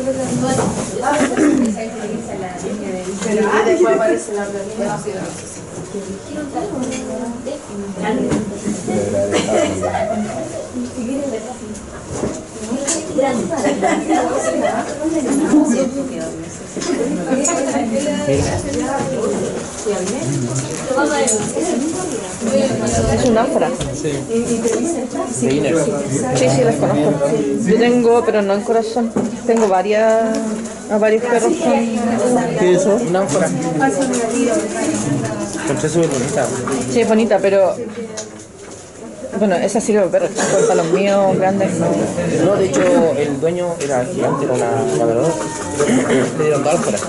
Y después aparece la organización. Es un ánfora. Sí. Sí, las conozco. Yo tengo, pero no en corazón. Tengo varios perros con... ¿Qué es eso? Una ánfora. Encontré súper bonita. Sí, es bonita, pero... Bueno, esa sirve para perros chicos, para los míos grandes no. No, de hecho, el dueño era gigante, era una labrador. Le dieron dos ánforas.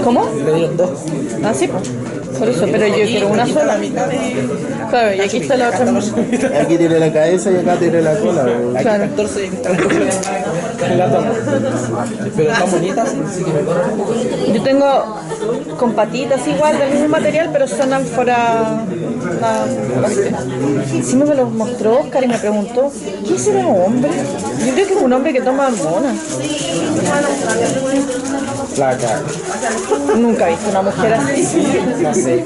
¿Cómo? Le dieron dos. Ah, sí, pues. Por eso, pero yo quiero una sola. Claro, y aquí está la otra. Aquí tiene la cabeza y acá tiene la cola. Aquí Claro. está el torso y aquí está la cola. Pero están bonitas, así que Yo tengo con patitas igual, del mismo material, pero son ánfora. Sí me los mostró Oscar y me preguntó, ¿qué será un hombre? Yo creo que es un hombre que toma hormonas. placa. Nunca he visto una mujer así. No sé.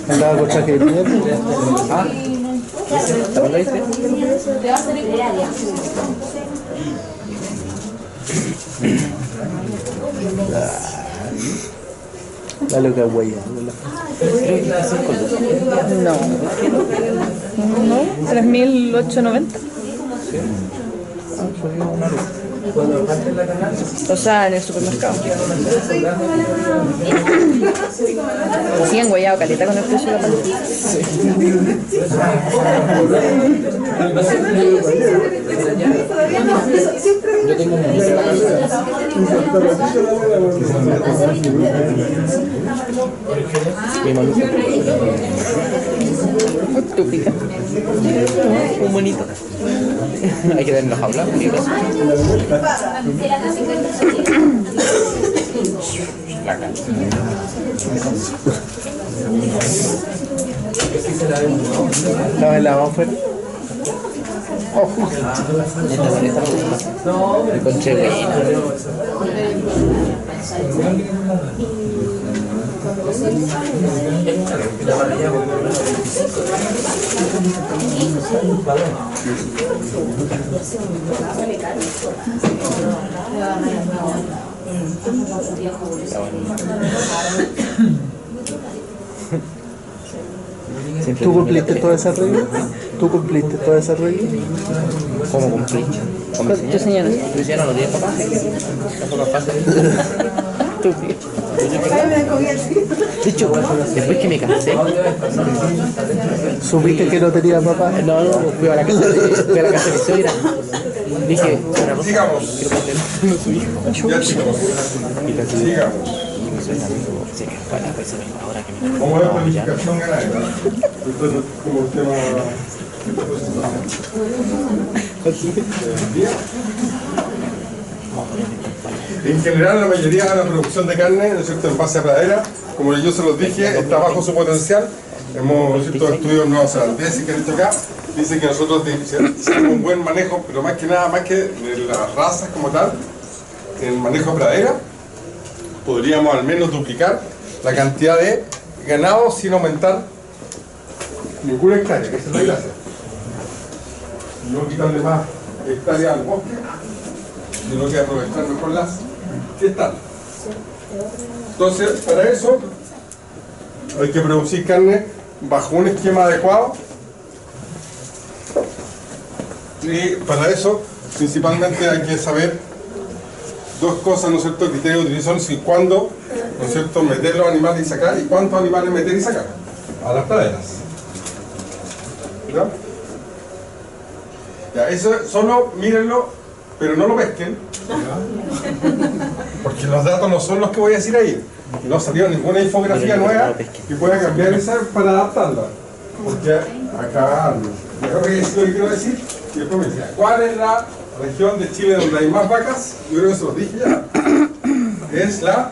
Andaba con traje de piel. Ah, ¿también lo viste? La loca huella. No. No, 3.890. O sea, en el supermercado. Sí, han guayado caleta con el precio de la paleta. Yo tengo un monito en la casa. Mi monito. Estúpida. Un monito. Hay que tenerlos hablar. La cara. La lavamos fuera. Me encontré buena. ¿Tú cumpliste toda esa regla? ¿Tú cumpliste toda esa regla? ¿Cómo cumplí? ¿Cómo Tu señora. ¿Tu señora no tiene papá? Tampoco es fácil. Estúpida. De hecho, después que me casé, ¿Supiste que no tenía papá? no, fui a la casa de mi suegra. Dije, una cosa, quiero poner su hijo. Y la suegra me dijo, sí, para pues se vengo ahora que me ¿Cómo es la planificación ganadera? Esto es como un tema... En general, la mayoría de la producción de carne, ¿no es cierto?, en base a pradera, como yo se los dije, está bajo su potencial. Hemos ciertos estudios neozelandeses que han hecho acá, dicen que nosotros hacemos un buen manejo, pero más que nada, más que de las razas como tal, en el manejo de pradera, podríamos al menos duplicar la cantidad de ganado sin aumentar ninguna hectárea, que esa es la gracia. No quitarle más hectáreas al bosque, sino que aprovechar mejor las que están. Entonces, para eso hay que producir carne bajo un esquema adecuado, y para eso principalmente hay que saber dos cosas, ¿no es cierto?, criterios de utilización, y cuándo, ¿no es cierto?, meter los animales y sacar, y cuántos animales meter y sacar a las praderas. ¿Ya? Ya, eso solo mírenlo, pero no lo pesquen, porque los datos no son los que voy a decir ahí. No salió ninguna infografía nueva que pueda cambiar esa para adaptarla, porque acá mejor que decir lo que quiero decir y después me decía, ¿cuál es la región de Chile donde hay más vacas? Yo creo que se los dije ya. Es la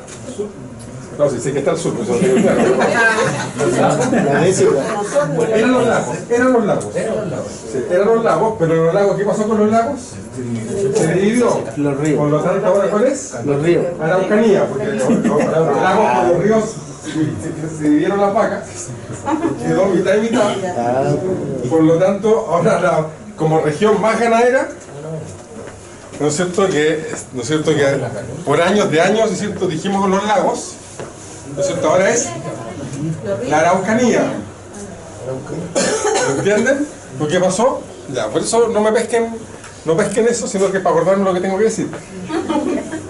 No, sí sé que está al sur, pero eso no tengo claro. La décima. Eran los lagos. Sí, eran los lagos, pero los lagos, ¿qué pasó con los lagos? Se dividió. Los ríos. Por lo tanto, ¿ahora cuál es? Los ríos. Araucanía, porque los lagos con los ríos se dividieron las vacas, quedó mitad y mitad. Por lo tanto, ahora como región más ganadera, ¿no es cierto que por años de años, ¿no es cierto? Dijimos con los lagos, ¿no es cierto? Ahora es la Araucanía. ¿Lo entienden? ¿Lo que pasó? Ya, por eso no pesquen eso, sino que para acordarme lo que tengo que decir.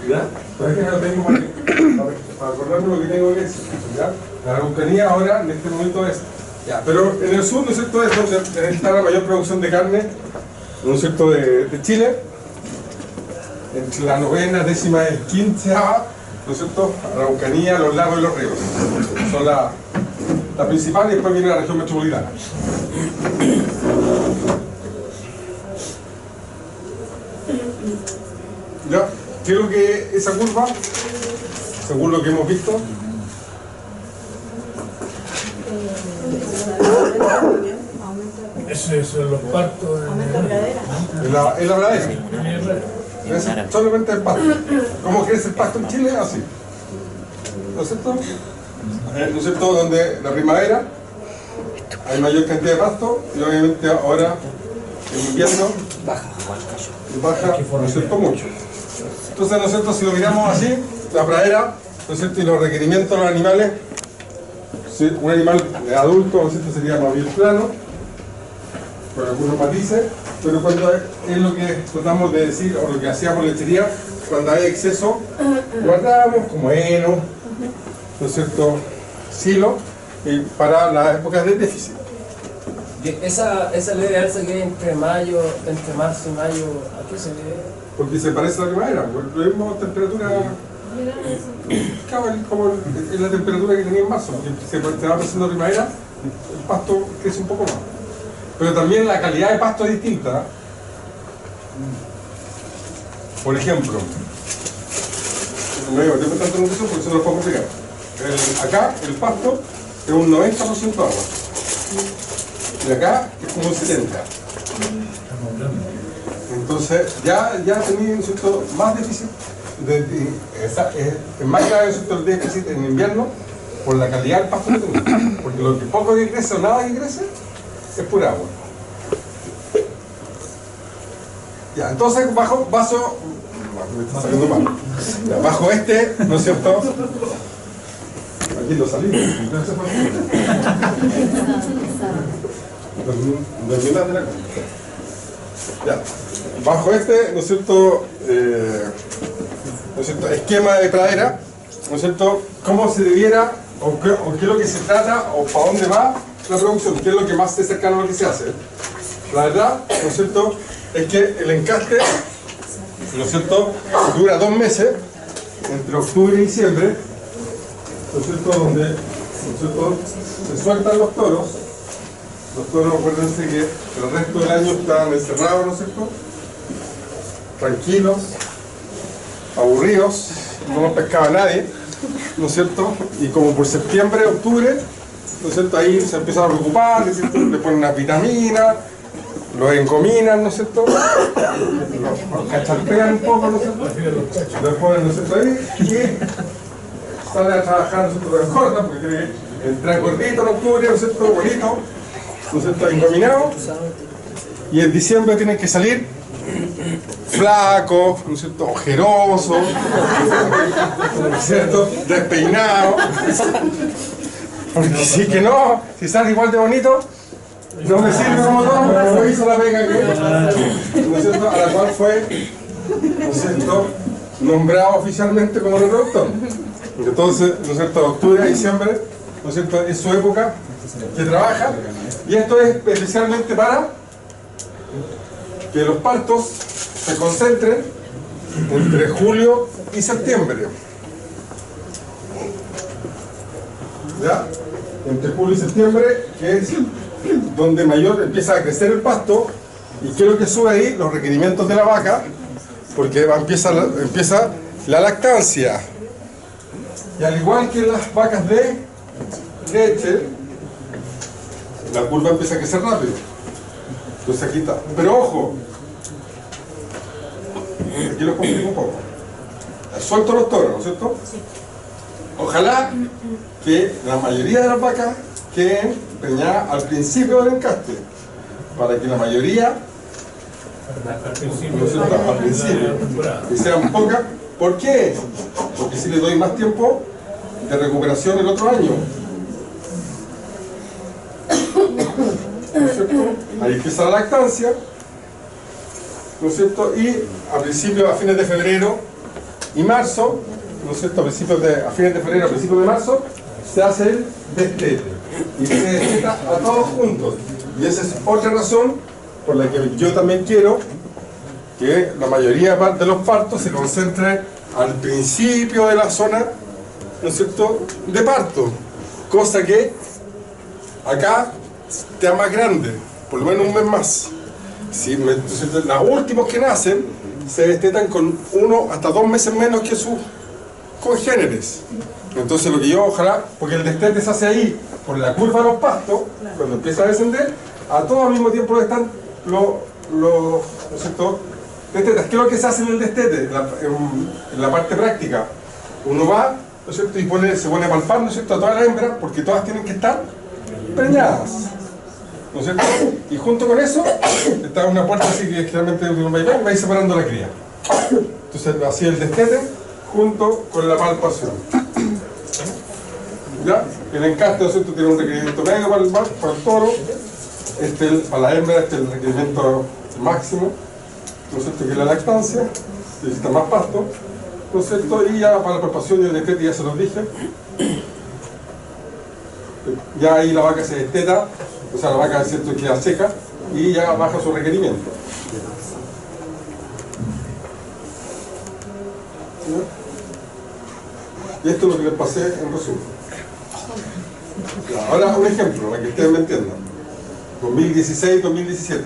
¿Ya? Para acordarme lo que tengo que decir. ¿Ya? La Araucanía ahora, en este momento es. Ya, pero en el sur, ¿no es cierto?, es donde está la mayor producción de carne, ¿no es cierto?, de Chile. Entre la novena, décima y quinceava, ¿no es cierto?, Araucanía, los lagos y los ríos. Son la principal, y después viene la región metropolitana. ¿Ya? ¿Qué es lo que esa curva, según lo que hemos visto? Eso es los partos En la pradera. Es solamente el pasto. ¿Cómo crece el pasto en Chile? Así. ¿No es cierto? ¿No es cierto? Donde la primavera hay mayor cantidad de pasto y obviamente ahora en invierno baja, ¿no es cierto?, mucho. Entonces, ¿no es cierto?, si lo miramos así, la pradera, ¿no es cierto?, y los requerimientos de los animales, ¿sí? Un animal adulto, ¿no es cierto?, sería más bien plano, con algunos matices, pero cuando es lo que tratamos de decir, o lo que hacíamos en lechería, cuando hay exceso, guardamos como heno, ¿no es cierto?, silo, para las épocas de déficit. Esa leve alza que hay entre marzo y mayo, ¿a qué se debe? Porque se parece a la primavera, porque la misma temperatura, claro, como es la temperatura que tenía en marzo, porque se va pasando la primavera, el pasto crece un poco más. Pero también la calidad de pasto es distinta. Por ejemplo, no digo tanto nutrición porque eso no lo puedo explicar. Acá el pasto es un 90% agua. Y acá es como un 70%. Entonces ya tenía más déficit, es más grave el déficit en invierno por la calidad del pasto que tenía. Porque lo que poco que crece o nada que crece es pura agua. Ya, entonces bajo vaso, me está saliendo mal. Ya, bajo este, ¿no es cierto? Aquí lo salimos. Ya, bajo este, ¿no es cierto? ¿No es cierto?, esquema de pradera, ¿no es cierto?, cómo se debiera, o qué es lo que se trata, o para dónde va la producción, qué es lo que más es cercano a lo que se hace. La verdad, ¿no es cierto?, es que el encaste, ¿no es cierto?, dura 2 meses, entre octubre y diciembre, ¿no es cierto?, donde, ¿no es cierto?, se sueltan los toros. Los toros, acuérdense que el resto del año están encerrados, ¿no es cierto?, tranquilos, aburridos, no los pescaba nadie, ¿no es cierto?, y como por septiembre, octubre, ¿no es cierto?, ahí se empiezan a preocupar, ¿no es cierto?, le ponen unas vitaminas, los encominan, ¿no es cierto?, los cacharpean un poco, ¿no es cierto?, los ponen, ¿no es cierto?, ahí, y sale a trabajar, ¿no es cierto?, de corta, porque tiene que entrar gordito en octubre, ¿no es cierto?, bonito, ¿no es cierto?, encominado, y en diciembre tienen que salir flaco, ¿no es cierto?, ojeroso, ¿no es cierto?, despeinado, porque si sale igual de bonito, no me sirve como todo, no hizo la pega que, ¿no es cierto?, a la cual fue, ¿no es cierto?, nombrado oficialmente como reproductor. Entonces, ¿no es cierto?, octubre a diciembre, ¿no es cierto?, es su época que trabaja, y esto es especialmente para que los partos se concentren entre julio y septiembre. ¿Ya? Entre julio y septiembre, que es donde mayor empieza a crecer el pasto, y quiero que sube ahí los requerimientos de la vaca, porque empieza la lactancia. Y al igual que las vacas de leche, la curva empieza a crecer rápido. Entonces aquí está. Pero ojo, aquí lo complico un poco. Suelto los toros, ¿no es cierto? Ojalá que la mayoría de las vacas queden preñadas al principio del encaste, para que la mayoría, ¿no es cierto? Al principio, y sean pocas. ¿Por qué? Porque si le doy más tiempo de recuperación el otro año. ¿No es cierto? Ahí empieza la lactancia, ¿no es cierto? Y a principios, a fines de febrero y marzo, ¿no es cierto? A fines de febrero, a principios de marzo, se hace el destete. Y se desteta a todos juntos. Y esa es otra razón por la que yo también quiero que la mayoría de los partos se concentre al principio de la zona, ¿no es cierto?, de parto. Cosa que acá te da más grande, por lo menos un mes más. Si los últimos que nacen se destetan con 1 hasta 2 meses menos que sus congéneres. Entonces lo que yo ojalá, porque el destete se hace ahí, por la curva de los pastos, cuando empieza a descender, a todos al mismo tiempo están ¿no es cierto?, destetas. ¿Qué es lo que se hace en el destete? En la parte práctica, uno va, ¿no es cierto?, y se pone a palpar, ¿no es cierto?, a todas las hembras, porque todas tienen que estar preñadas, ¿no es cierto? Y junto con eso está una puerta así que generalmente va a ir separando la cría. Entonces así el destete junto con la palpación. ¿Ya? El encaste, ¿no es cierto?, tiene un requerimiento medio para el toro, para la hembra es el requerimiento máximo, ¿no es cierto?, que es la lactancia, necesita más pasto, ¿no es cierto? Y ya para la palpación y el destete ya se los dije. Ya ahí la vaca se desteta, o sea, la vaca, es cierto, queda seca y ya baja su requerimiento. ¿Sí? Y esto es lo que les pasé en resumen. Ya, ahora un ejemplo, para que ustedes me entiendan. 2016-2017.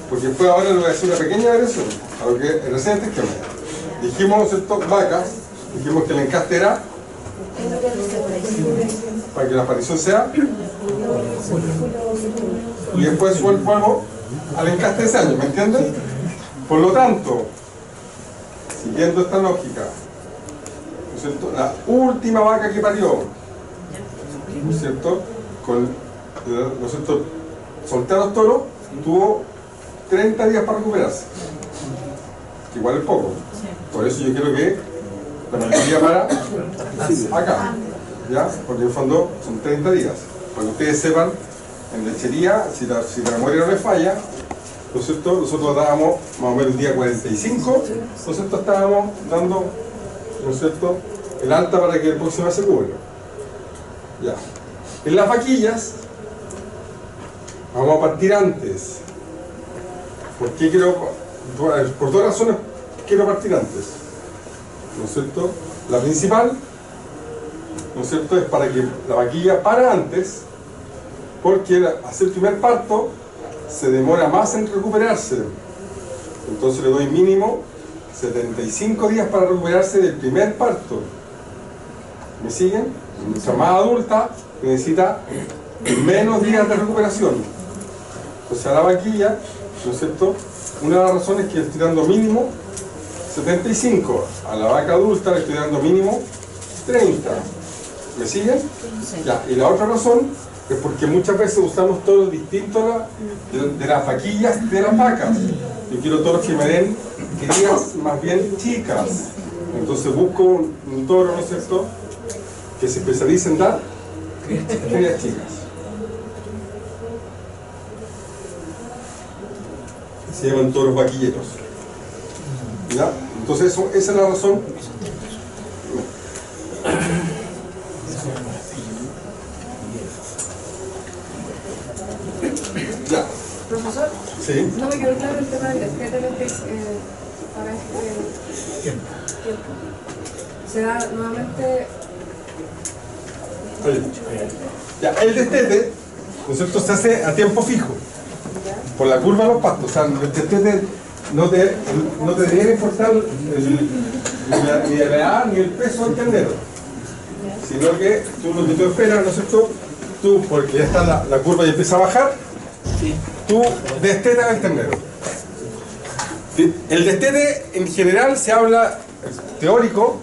Porque después ahora les voy a hacer una pequeña variación a lo que el reciente esquema. Dijimos, ¿cierto?, vacas, dijimos que el encaste era para que la aparición sea, y después fue el fuego al encaste de ese año, ¿me entienden? Por lo tanto, siguiendo esta lógica, ¿no es cierto?, la última vaca que parió, ¿no es cierto?, ¿no es cierto?, solté a los toros, tuvo 30 días para recuperarse, que igual es poco. Por eso yo quiero que la mayoría para acá, ¿ya? Porque en el fondo son 30 días. Para que ustedes sepan, en lechería, si la memoria no les falla, ¿no es cierto?, nosotros dábamos más o menos el día 45, ¿no es cierto?, estábamos dando, ¿no es cierto?, el alta para que el próximo se cubra. Ya. En las vaquillas, vamos a partir antes. ¿Por qué quiero? Por 2 razones quiero partir antes, ¿no es cierto? La principal, ¿no es cierto?, es para que la vaquilla para antes, porque hacer el primer parto se demora más en recuperarse. Entonces le doy mínimo 75 días para recuperarse del primer parto. ¿Me siguen? Mientras más adulta, necesita menos días de recuperación. O sea, la vaquilla, ¿no es cierto?, una de las razones es que le estoy dando mínimo 75. A la vaca adulta le estoy dando mínimo 30. ¿Me siguen? Ya. Y la otra razón es porque muchas veces usamos toros distintos de las vaquillas de las vacas. Yo quiero toros que me den crías más bien chicas. Entonces busco un toro, ¿no es cierto?, que se especialice en dar crías chicas. Se llaman toros vaquilleros. ¿Ya? Entonces esa es la razón. Ya. Profesor, Sí. no me quedó claro el tema del destete para este tiempo. Se da nuevamente. Oye. Ya, el destete, ¿no es cierto?, se hace a tiempo fijo, por la curva de los pastos. O sea, el destete no te debería importar ni de la edad ni el peso del ternero, sino que lo que tú esperas, ¿no es cierto? Tú, porque ya está la curva y empieza a bajar, tú destetas el ternero. El destete en general se habla, teórico,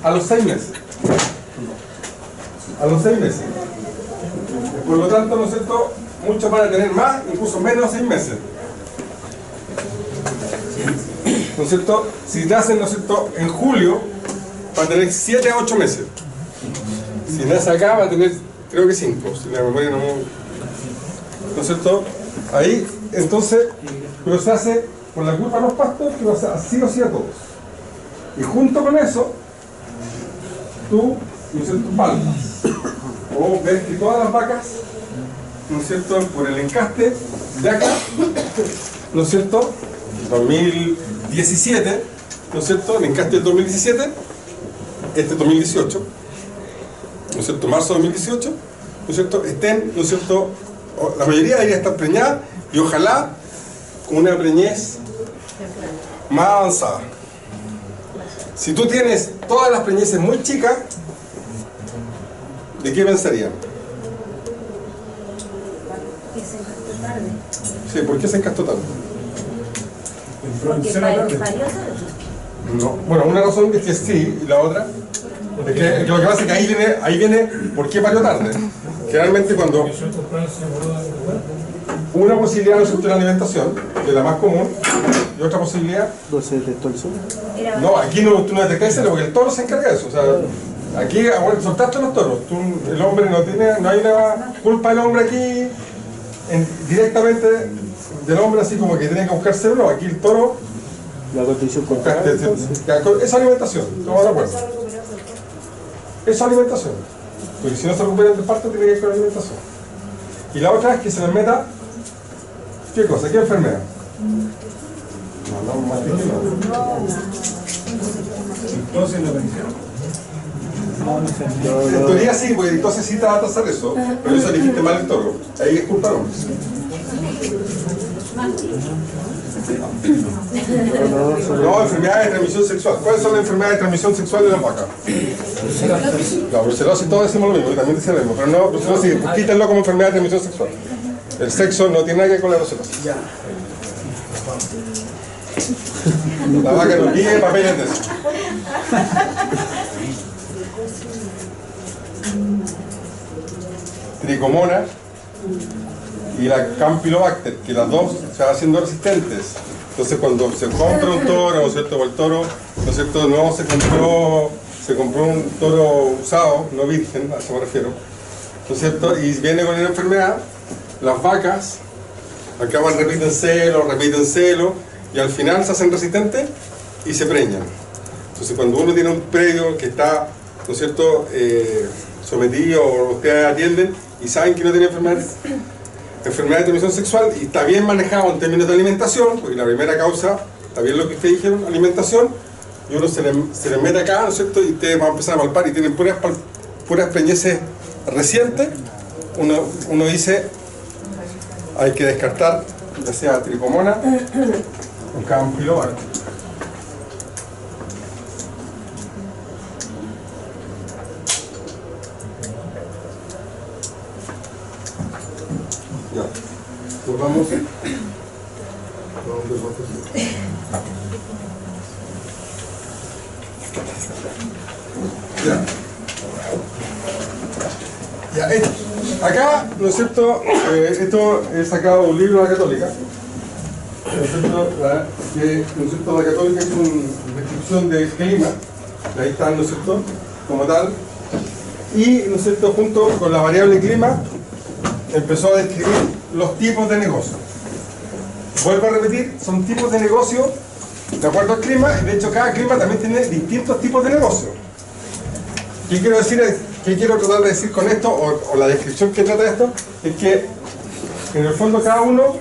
a los 6 meses. A los 6 meses. Por lo tanto, ¿no es cierto? Muchos van a tener más, incluso menos de 6 meses. ¿No es cierto? Si nacen, ¿no es cierto?, en julio, va a tener 7 a 8 meses. Si nace acá, va a tener, creo que 5, si la memoria no... ¿No es cierto? Ahí, entonces, pero se hace con la curva de los pastos, que va a ser así o sí a todos. Y junto con eso, tú, ¿no es cierto?, palmas. O ves que todas las vacas, ¿no es cierto?, por el encaste de acá, ¿no es cierto?, 2017, ¿no es cierto?, el encaste del 2017, este 2018, ¿no es cierto?, marzo de 2018, ¿no es cierto?, estén, ¿no es cierto?, la mayoría debería estar preñada y ojalá con una preñez más avanzada. Si tú tienes todas las preñeces muy chicas, ¿de qué pensarían? Que se encastó tarde. Sí, ¿por qué se encastó tanto? Porque parió tarde. No. Bueno, una razón es que sí, y la otra es que lo que pasa es que ahí viene ¿por qué parió tarde? Generalmente cuando una posibilidad de la alimentación, que es la más común, y otra posibilidad... ¿No se detectó el suelo? No, aquí tú no detectas eso porque el toro se encarga de eso. O sea, aquí soltaste los toros. El hombre no hay una culpa del hombre aquí directamente del hombre, así como que tiene que buscarse. No, aquí el toro... La condición contraria. Es alimentación, ¿estamos de acuerdo? Es alimentación. Porque si no se recupera el parto, tiene que ir con alimentación. Y la otra es que se les meta... ¿Qué cosa? ¿Qué enfermedad? No, mastitis no. Entonces no pensé. En teoría sí, porque entonces sí te va a pasar eso, pero eso elegiste mal el toro. Ahí es culpa del hombre. No, enfermedades de transmisión sexual. ¿Cuáles son las enfermedades de transmisión sexual de las vacas? La brucelosis, todos decimos lo mismo, yo también decía lo mismo, pero no, brucelosis, quítenlo como enfermedad de transmisión sexual. El sexo no tiene nada que ver con la brucelosis. La vaca no tiene papeles de eso. Tricomona y la Campylobacter, que las dos se van haciendo resistentes. Entonces cuando se compra un toro, ¿no es cierto?, o el toro, ¿no es cierto?, no se compró un toro usado, no virgen, a eso me refiero, ¿no es cierto?, y viene con una enfermedad, las vacas acaban, repiten celo, y al final se hacen resistentes y se preñan. Entonces cuando uno tiene un predio que está, ¿no es cierto?, sometido, o ustedes atienden y saben que no tiene enfermedad de transmisión sexual y está bien manejado en términos de alimentación, porque la primera causa, está bien lo que ustedes dijeron, alimentación, y uno se le mete acá, ¿no es cierto?, y ustedes van a empezar a palpar y tienen puras preñeces recientes, uno dice, hay que descartar, ya sea tricomona o Campylobacter. Ya, pues vamos. Ya, acá, ¿no es cierto? Esto es sacado de un libro de la Católica. ¿No es cierto? ¿No es cierto? La Católica es una descripción del clima. Ahí están, ¿no es cierto?, como tal. Y, ¿no es cierto?, junto con la variable clima, empezó a describir los tipos de negocio. Vuelvo a repetir, son tipos de negocio de acuerdo al clima, y de hecho cada clima también tiene distintos tipos de negocio. ¿Qué quiero decir? ¿Qué quiero tratar de decir con esto, o la descripción que trata de esto? Es que en el fondo cada uno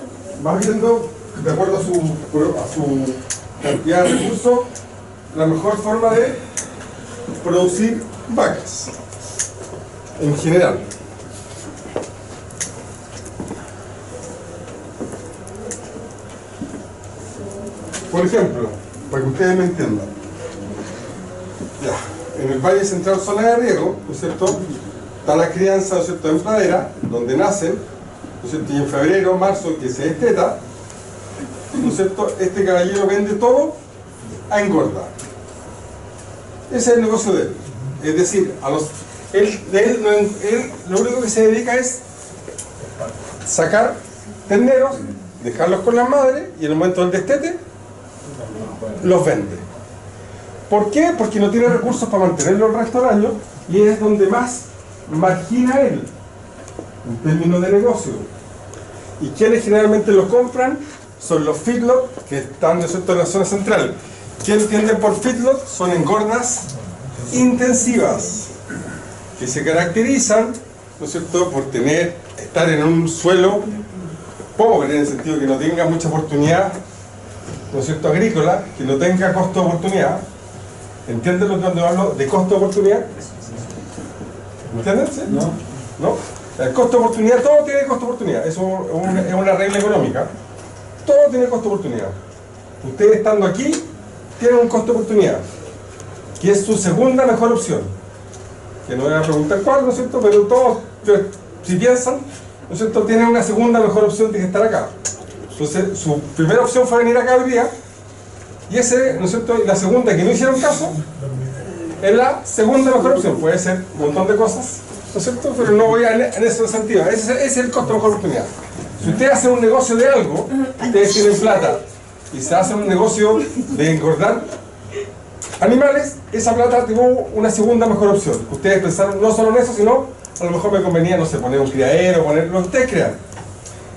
va viendo, de acuerdo a su cantidad de recursos, la mejor forma de producir vacas, en general. Por ejemplo, para que ustedes me entiendan, Ya. En el Valle Central, zona de riego, ¿no es cierto? Está la crianza, ¿no es cierto?, en pradera, donde nacen, ¿no es cierto? Y en febrero, marzo, que se desteta, ¿no es cierto?, este caballero vende todo a engorda. Ese es el negocio de él. Es decir, él lo único que se dedica es sacar terneros, dejarlos con las madres y en el momento del destete los vende. ¿Por qué? Porque no tiene recursos para mantenerlo el resto del año y es donde más margina él en términos de negocio. Y quienes generalmente lo compran son los feedlot que están, ¿no es cierto?, en la zona central. ¿Qué entienden por feedlot? Son engordas intensivas que se caracterizan, ¿no es cierto?, por estar en un suelo pobre, en el sentido que no tenga mucha oportunidad, ¿no es cierto?, agrícola, que no tenga costo de oportunidad. ¿Entienden lo que cuando hablo de costo de oportunidad? ¿Entienden? ¿Sí? ¿No? El costo de oportunidad, todo tiene costo de oportunidad. Eso es una regla económica. Todo tiene costo de oportunidad. Ustedes estando aquí tienen un costo de oportunidad, que es su segunda mejor opción. Que no voy a preguntar cuál, ¿no es cierto? Pero todos, si piensan, ¿no es cierto?, tienen una segunda mejor opción de que estar acá. Entonces, su primera opción fue venir acá hoy día, y ese, ¿no es cierto?, y la segunda que no hicieron caso, es la segunda mejor opción. Puede ser un montón de cosas, ¿no es cierto?, pero no voy en ese sentido. Ese es el costo de mejor oportunidad. Si ustedes hacen un negocio de algo, ustedes tienen plata, y se hacen un negocio de engordar animales, esa plata tuvo una segunda mejor opción. Ustedes pensaron no solo en eso, sino a lo mejor me convenía, no sé, poner un criadero, poner lo que ustedes crean.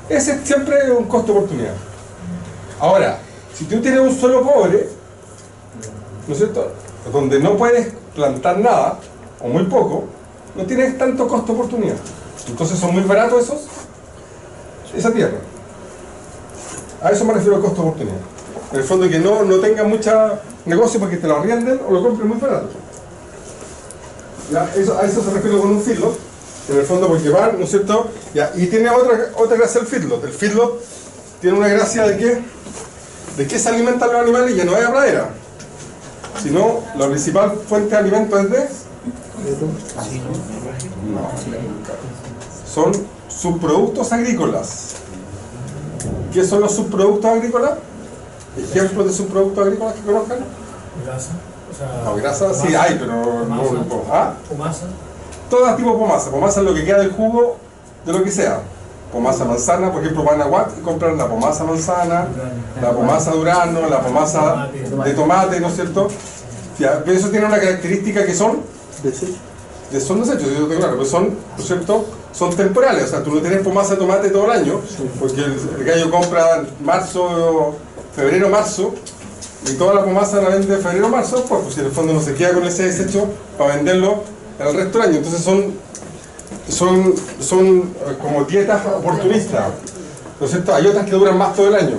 Ese es siempre un costo de oportunidad. Ahora, si tú tienes un suelo pobre, ¿no es cierto?, donde no puedes plantar nada, o muy poco, no tienes tanto costo de oportunidad. Entonces son muy baratos esa tierra. A eso me refiero al costo de oportunidad. En el fondo que no tenga mucho negocio porque te lo arrienden o lo compren muy barato. ¿Ya? A eso se refiere con un feedlot. En el fondo porque van, ¿no es cierto? ¿Ya? Y tiene otra gracia el feedlot. El feedlot tiene una gracia de que se alimentan los animales y ya no hay pradera. Sino la principal fuente de alimento es de... Son subproductos agrícolas. ¿Qué son los subproductos agrícolas? ¿Ejemplos de subproductos agrícolas que conozcan? Grasa. O sea, No, grasa sí hay, pero no. ¿Ah? Pomasa. Todo tipo de pomasa. Pomasa es lo que queda del jugo de lo que sea. Pomasa manzana, por ejemplo, van a Watt y compran la pomasa manzana, la pomasa durazno, la pomasa de tomate, ¿no es cierto? Ya, pero eso tiene una característica que son son desechos, eso tengo claro, pero son, ¿no es cierto?, son temporales. O sea, tú no tienes pomasa de tomate todo el año, porque el gallo compra febrero, marzo, y toda la pomasa la vende de febrero, marzo, pues si en el fondo no se queda con ese desecho para venderlo el resto del año. Entonces son como dietas oportunistas, ¿no es cierto? Hay otras que duran más todo el año.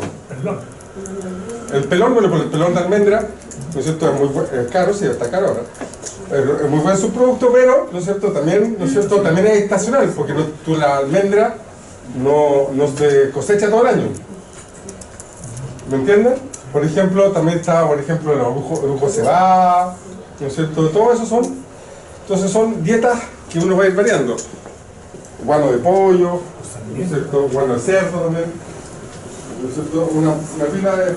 El pelón, bueno, pues el pelón de almendra, ¿no es cierto?, es muy caro, sí, está caro ahora. Es muy buen subproducto, pero, ¿no es cierto?, también, ¿no es cierto?, también es estacional, porque la almendra no se cosecha todo el año. ¿Me entienden? Por ejemplo, también está, por ejemplo, el orujo cebada, ¿no es cierto? Todo eso entonces son dietas que uno va a ir variando. Guano de pollo, ¿no es cierto?, guano de cerdo también, ¿no es cierto?, una pila de...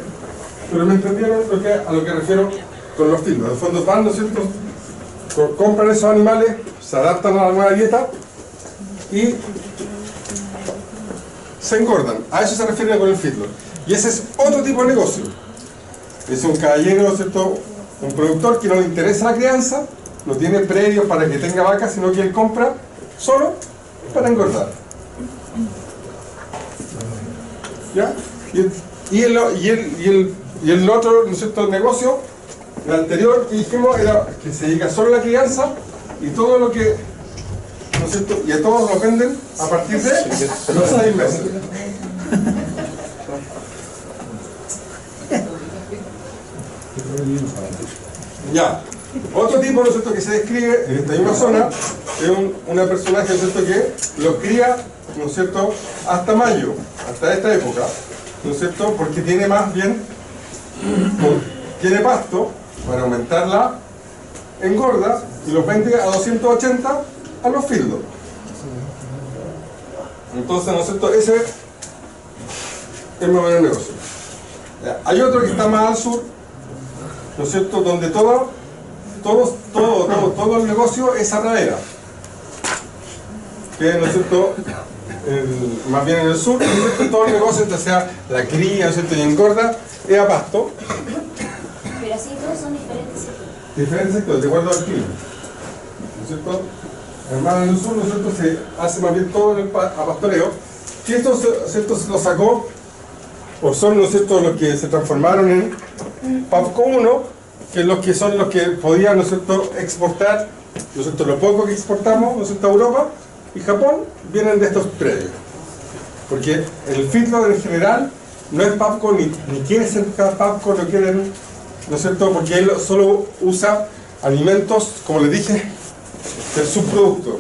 Pero me entendieron a lo que refiero con los filtros. En el fondo van, ¿no es cierto?, compran esos animales, se adaptan a la nueva dieta y se engordan. A eso se refiere con el feedlot. Y ese es otro tipo de negocio. Es un caballero, ¿no es cierto?, un productor que no le interesa la crianza, no tiene predios para que tenga vacas, sino que él compra solo para engordar. ¿Ya? Y el otro, ¿no es cierto?, negocio, el anterior que dijimos, era que se dedica solo a la crianza y todo lo que, ¿no es cierto?, y a todos lo venden a partir de los 6 meses. Ya. Otro tipo, ¿no es cierto?, que se describe en esta misma zona es una personaje, ¿no es cierto?, que los cría, ¿no es cierto?, hasta mayo, hasta esta época, ¿no es cierto?, porque tiene más bien, tiene pasto para aumentar engorda y los vende a 280 a los fildos. Entonces, ¿no es cierto? Ese es más o menos el negocio. Hay otro que está más al sur, ¿no es cierto? Donde todo el negocio es a pradera. Que, ¿no es cierto? Más bien en el sur, ¿no es cierto? Todo el negocio, ya sea la cría, ¿no es cierto? Y engorda, es a pasto. Pero así todos son diferentes. Diferentes sectores, de acuerdo al clima. ¿No es cierto? Además, en el sur, ¿no es cierto? Se hace más bien todo a pastoreo. Que esto, ¿cierto? Se lo sacó, o son, ¿no es cierto?, los que se transformaron en PAFCO 1, que son los que podían, ¿no es cierto?, exportar, ¿no es cierto?, lo poco que exportamos, ¿no es cierto?, a Europa y Japón, vienen de estos predios. Porque el feedlot en general no es PAFCO, ni quiere ser PAFCO, no quieren, ¿no es cierto?, porque él solo usa alimentos, como les dije, del subproducto.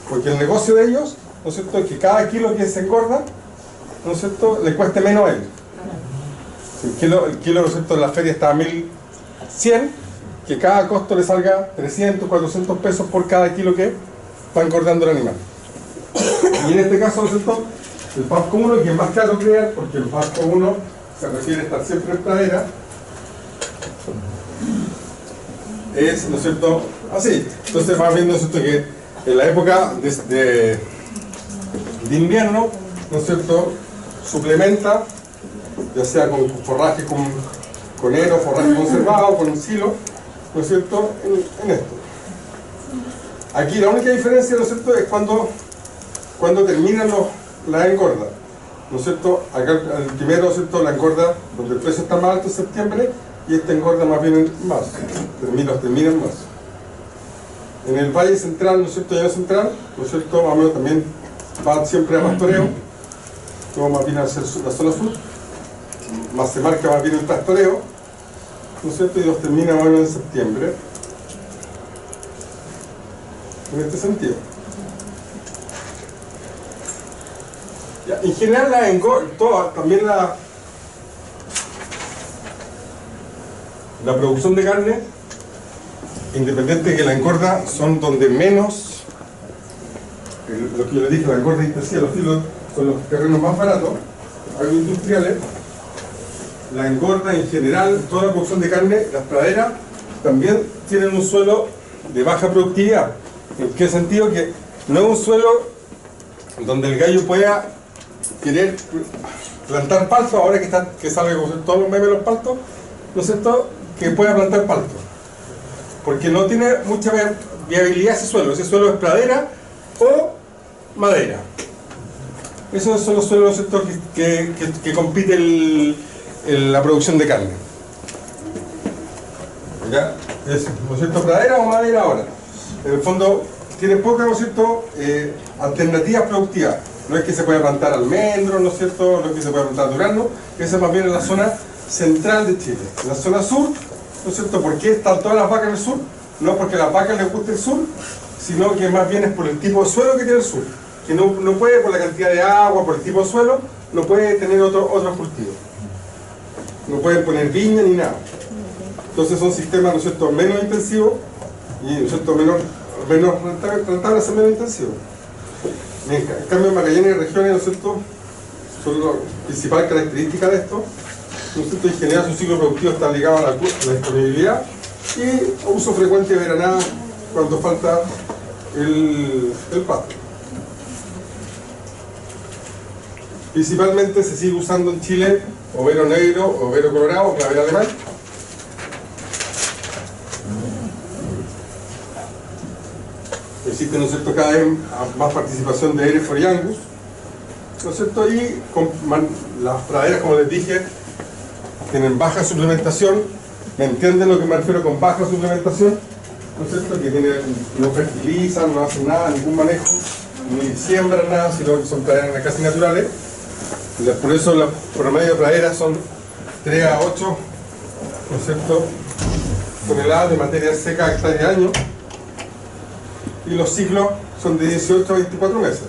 Porque el negocio de ellos, ¿no es cierto?, es que cada kilo que se engorda, ¿no es cierto?, le cueste menos a él. El kilo, ¿no es cierto?, en la feria está a 1100, que cada costo le salga 300, 400 pesos por cada kilo que va engordando el animal. Y en este caso, ¿no es cierto?, el PAFCO 1, que es más caro crear, porque el PAFCO 1 se refiere a estar siempre en pradera, es, ¿no es cierto?, así. Entonces va viendo, ¿no es cierto?, que en la época de invierno, ¿no es cierto?, suplementa, ya sea con forraje con heno, forraje conservado, con silo, ¿no es cierto?, en esto. Aquí la única diferencia, ¿no es cierto?, es cuando terminan la engorda, ¿no es cierto? Acá el primero, ¿no es cierto?, la engorda donde el precio está más alto en septiembre, y esta engorda más bien en marzo, termina en marzo. En el Valle Central, ¿no es cierto?, Llano Central, ¿no es cierto?, más o menos también va siempre a pastoreo, luego más bien a hacer la zona sur, más se marca más bien el pastoreo, ¿no es cierto?, y los termina más o menos en septiembre, en este sentido. Ya, en general la engorda, también la producción de carne, independiente de que la engorda son donde menos, lo que yo les dije, la engorda intensiva, los filos son los terrenos más baratos, agroindustriales. La engorda en general, toda la producción de carne, las praderas, también tienen un suelo de baja productividad. ¿En qué sentido? Que no es un suelo donde el gallo pueda querer plantar palto, ahora que sale con todos los memes de los paltos, ¿no es cierto?, que pueda plantar palto. Porque no tiene mucha viabilidad ese suelo es pradera o madera. Esos son los suelos, ¿no es cierto?, que compite la producción de carne. ¿Ya? ¿No es cierto?, pradera o madera ahora. En el fondo tiene poca, ¿no es cierto?, alternativas productivas. No es que se pueda plantar almendro, ¿no es cierto?, no es que se pueda plantar durazno, esa es más bien en la zona central de Chile. En la zona sur, ¿no es cierto?, ¿por qué están todas las vacas en el sur? No porque a las vacas les guste el sur, sino que más bien es por el tipo de suelo que tiene el sur. Que no puede, por la cantidad de agua, por el tipo de suelo, no puede tener otros cultivos. No pueden poner viña ni nada. Entonces son sistemas, ¿no es cierto?, menos intensivos y, ¿no es cierto?, menos rentables, menos intensivos. En cambio, en Magallanes y regiones, ¿no es cierto?, son la principal característica de esto, ¿no es cierto?, en general su ciclo productivo está ligado a la disponibilidad y uso frecuente de veranada cuando falta el pasto. Principalmente se sigue usando en Chile overo negro, overo colorado, clavel alemán. Existe, ¿no es cierto?, cada vez más participación de Hereford y Angus, ¿no es cierto?, y las praderas, como les dije, tienen baja suplementación. ¿Me entienden lo que me refiero con baja suplementación? ¿No es cierto?, que no fertilizan, no hacen nada, ningún manejo, ni siembran nada, sino que son praderas casi naturales. Por eso la promedio de praderas son 3 a 8, ¿no es cierto?, toneladas de materia seca a hectárea año, y los ciclos son de 18 a 24 meses.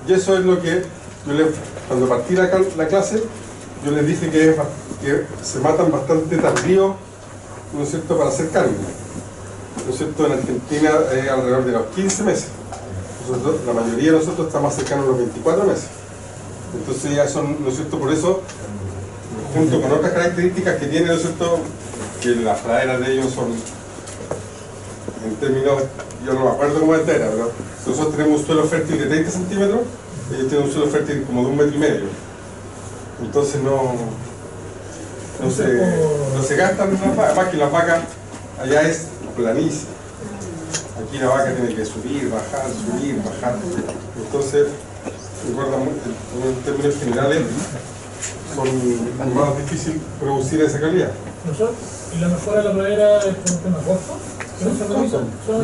Y eso es lo que cuando partí la clase, yo les dije que se matan bastante tardío, ¿no es cierto?, para hacer carne. ¿no es cierto?, en Argentina es alrededor de los 15 meses. Nosotros, la mayoría de nosotros está más cercano a los 24 meses. Entonces ya son, ¿no es cierto?, por eso, junto con otras características que tienen, ¿no es cierto?, que las praderas de ellos son, en términos, yo no me acuerdo cómo es entera, pero nosotros tenemos un suelo fértil de 30 centímetros, ellos tienen un suelo fértil como de 1,5 metros. Entonces no se gastan las vacas, además que las vacas allá es planicie. Aquí la vaca tiene que subir, bajar. Entonces, engorda mucho. En términos generales, son más difícil producir esa calidad. ¿Y la mejora de la pradera es por un tema costo? ¿Qué no se revisa?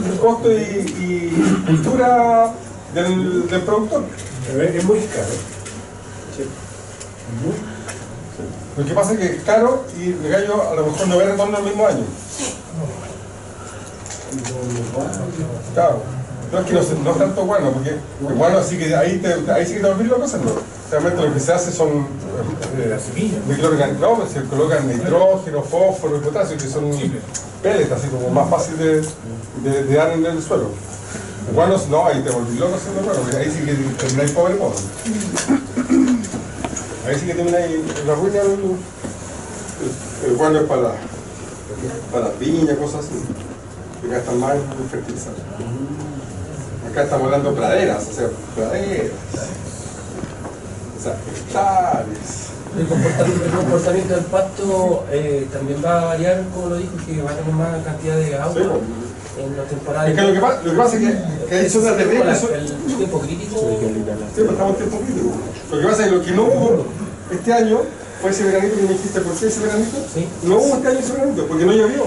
El costo y cultura del productor. Es muy caro. Lo que pasa es que es caro y el gallo a lo mejor no ve retorno el mismo año. Claro. No es que no es tanto guano, porque el guano sí que ahí sí que te olvidas lo que hacen, ¿no? Realmente lo que se hace son microorganismos, no, se colocan nitrógeno, fósforo y potasio, que son pellets, así como más fácil de dar en el suelo. Guanos no, ahí te volvís loco haciendo guano, porque ahí sí que termináis pobre. Ahí sí que termináis la ruina. El guano es para las viñas, cosas así. Que gastan más en fertilizar. Acá estamos hablando de praderas, o sea, hectáreas. El comportamiento del pasto también va a variar, como lo dijo, que va a tener más cantidad de agua en las temporadas. Es que lo que pasa es que eso es el tiempo crítico. Sí, estamos en tiempo crítico. Lo que pasa es que lo que no hubo este año fue ese veranito que me dijiste. ¿Por qué ese veranito? Sí. No hubo este año ese veranito, porque no llovió.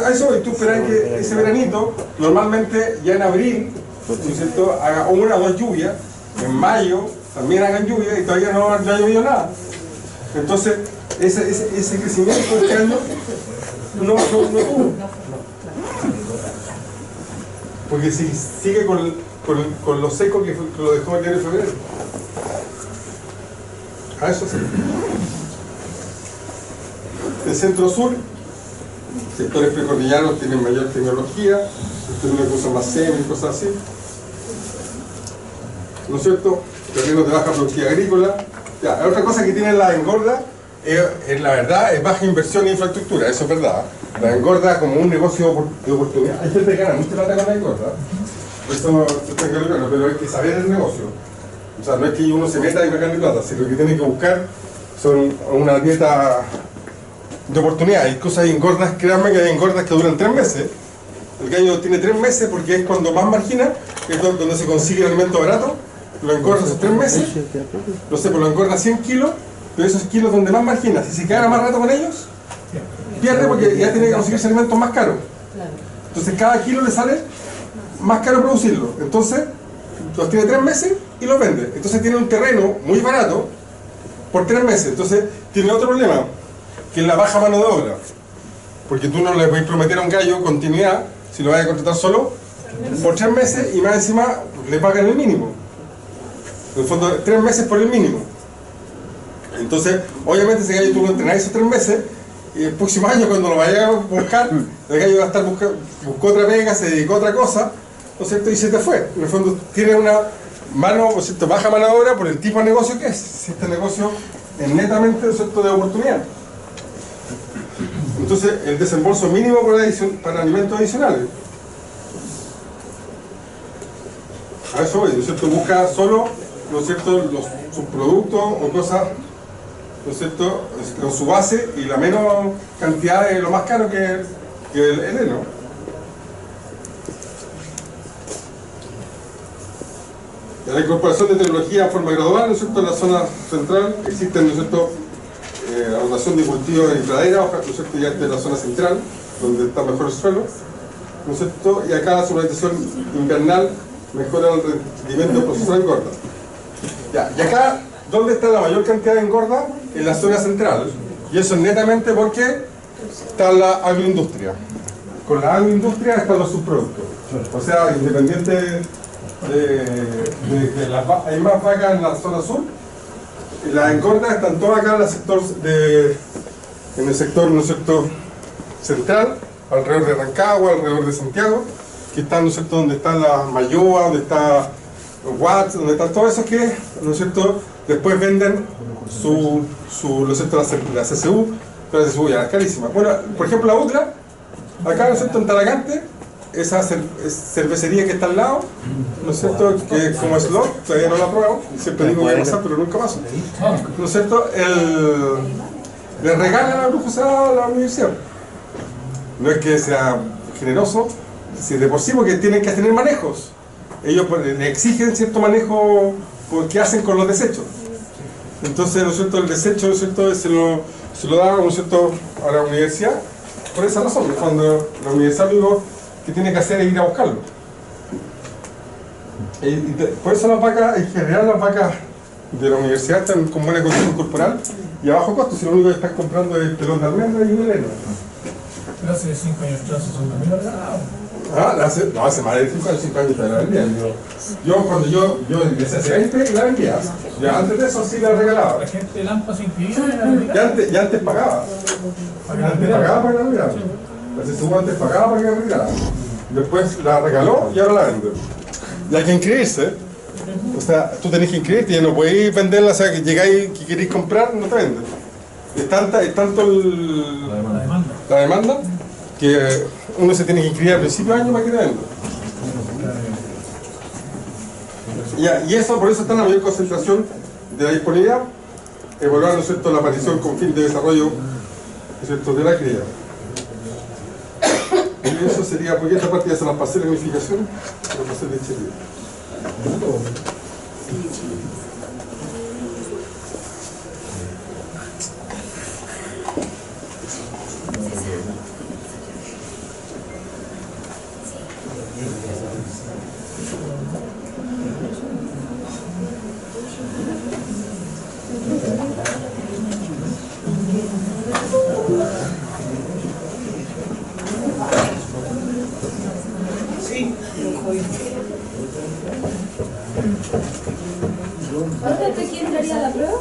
A eso, y tú esperas que ese veranito, normalmente ya en abril, ¿no es cierto?, haga una o dos lluvias, en mayo también hagan lluvia y todavía no ha llovido nada. Entonces, ese crecimiento de este año no hubo. Porque si sigue con lo seco que lo dejó el diario de febrero. A eso sí. El centro-sur, sectores precordilleranos tienen mayor tecnología, tienen cosas más semis, cosas así. ¿No es cierto? Terrenos de baja productividad agrícola. Ya, otra cosa que tiene la engorda es la verdad, es baja inversión en infraestructura, eso es verdad. La engorda como un negocio de oportunidad. Hay gente que gana mucha plata con la engorda. Eso está claro, pero hay que saber el negocio. O sea, no es que uno se meta y gane plata, sino que tiene que buscar son una dieta de oportunidad. Hay cosas engordas, créanme que hay engordas que duran 3 meses. El gallo tiene 3 meses porque es cuando más margina, que es donde se consigue el alimento barato. Lo engorda esos 3 meses, no sé, pues lo engorda 100 kilos, pero esos kilos donde más margina, si se queda más rato con ellos, pierde porque ya tiene que conseguirse alimentos más caros. Entonces cada kilo le sale más caro producirlo. Entonces los tiene 3 meses y los vende. Entonces tiene un terreno muy barato por 3 meses. Entonces tiene otro problema, que es la baja mano de obra. Porque tú no le puedes prometer a un gallo continuidad si lo vas a contratar solo por 3 meses y más encima le pagan el mínimo. En el fondo, 3 meses por el mínimo. Entonces, obviamente ese gallo tú lo entrenás esos 3 meses y el próximo año cuando lo vayas a buscar, el gallo va a estar buscó otra pega, se dedicó a otra cosa, ¿no es cierto? Y se te fue. En el fondo tiene una mano, ¿no es cierto?, baja mano de obra por el tipo de negocio que es. Si este negocio es netamente, ¿no es cierto?, de oportunidad. Entonces, el desembolso mínimo para alimentos adicionales. A eso voy, ¿no es cierto? Busca solo, ¿no es cierto?, sus productos o cosas, ¿no es cierto?, con su base y la menos cantidad de lo más caro que el heno. La incorporación de tecnología en forma gradual, ¿no es cierto?, en la zona central existen, ¿no es cierto?, la rotación de cultivos en pradera, ¿no es cierto?, ya esta es la zona central, donde está mejor el suelo, ¿no es cierto?, y acá la suplementación invernal mejora el rendimiento del proceso de engorda. Ya, y acá, ¿dónde está la mayor cantidad de engorda? En la zona central. Y eso es netamente porque está la agroindustria. Con la agroindustria están los subproductos. O sea, independiente de que hay más vacas en la zona sur, y las engordas están todas acá en el sector, ¿no es cierto?, central, alrededor de Rancagua, alrededor de Santiago, que están, ¿no es cierto?, donde está la Mayoa, donde está Watts, donde están todos esos que, ¿no es cierto?, después venden ¿no es cierto?, la CSU, pero la CSU ya es carísima. Bueno, por ejemplo, la otra, acá, ¿no es cierto?, en Talagante, esa cervecería que está al lado, ¿no es cierto?, que es como slot, todavía no la pruebo, siempre digo que va a pasar, pero nunca pasa, ¿no es cierto?, le regalan a la Brujo Cerrada a la universidad. No es que sea generoso, si de por sí, porque tienen que tener manejos. Ellos le exigen cierto manejo que hacen con los desechos. Entonces, ¿no es cierto?, el desecho, ¿no es cierto?, se lo da, ¿no es cierto?, a la universidad, por esa razón, cuando la universidad lo único que tiene que hacer es ir a buscarlo. Por eso las vacas, en general las vacas de la universidad están con buena condición corporal y a bajo costo, si lo único que están comprando es pelón de almendra y melena. Pero hace 5 años atrás se son también ordenados. No, hace más de 5 años la vendía. Cuando yo ingresé hace 20 la vendía. Ya antes de eso sí la regalaba. La gente de Lampa se inscribía. Ya antes pagaba. Antes pagaba para que la regalara. La CSU antes pagaba para que la regalara. Después la regaló y ahora la vende. Y hay que inscribirse. O sea, tú tenés que inscribirte, ya no podéis venderla, o sea, que llegáis y queréis comprar, no te venden. Es tanto la demanda que uno se tiene que inscribir al principio de año para que te venda. Y eso, por eso está en la mayor concentración de la disponibilidad, evaluar, ¿no es cierto?, la aparición con fin de desarrollo, ¿no es cierto?, de la cría. Y eso sería, porque esta parte ya se las pasé la unificación, la pasé de Chile. ¿Quién entraría a la prueba?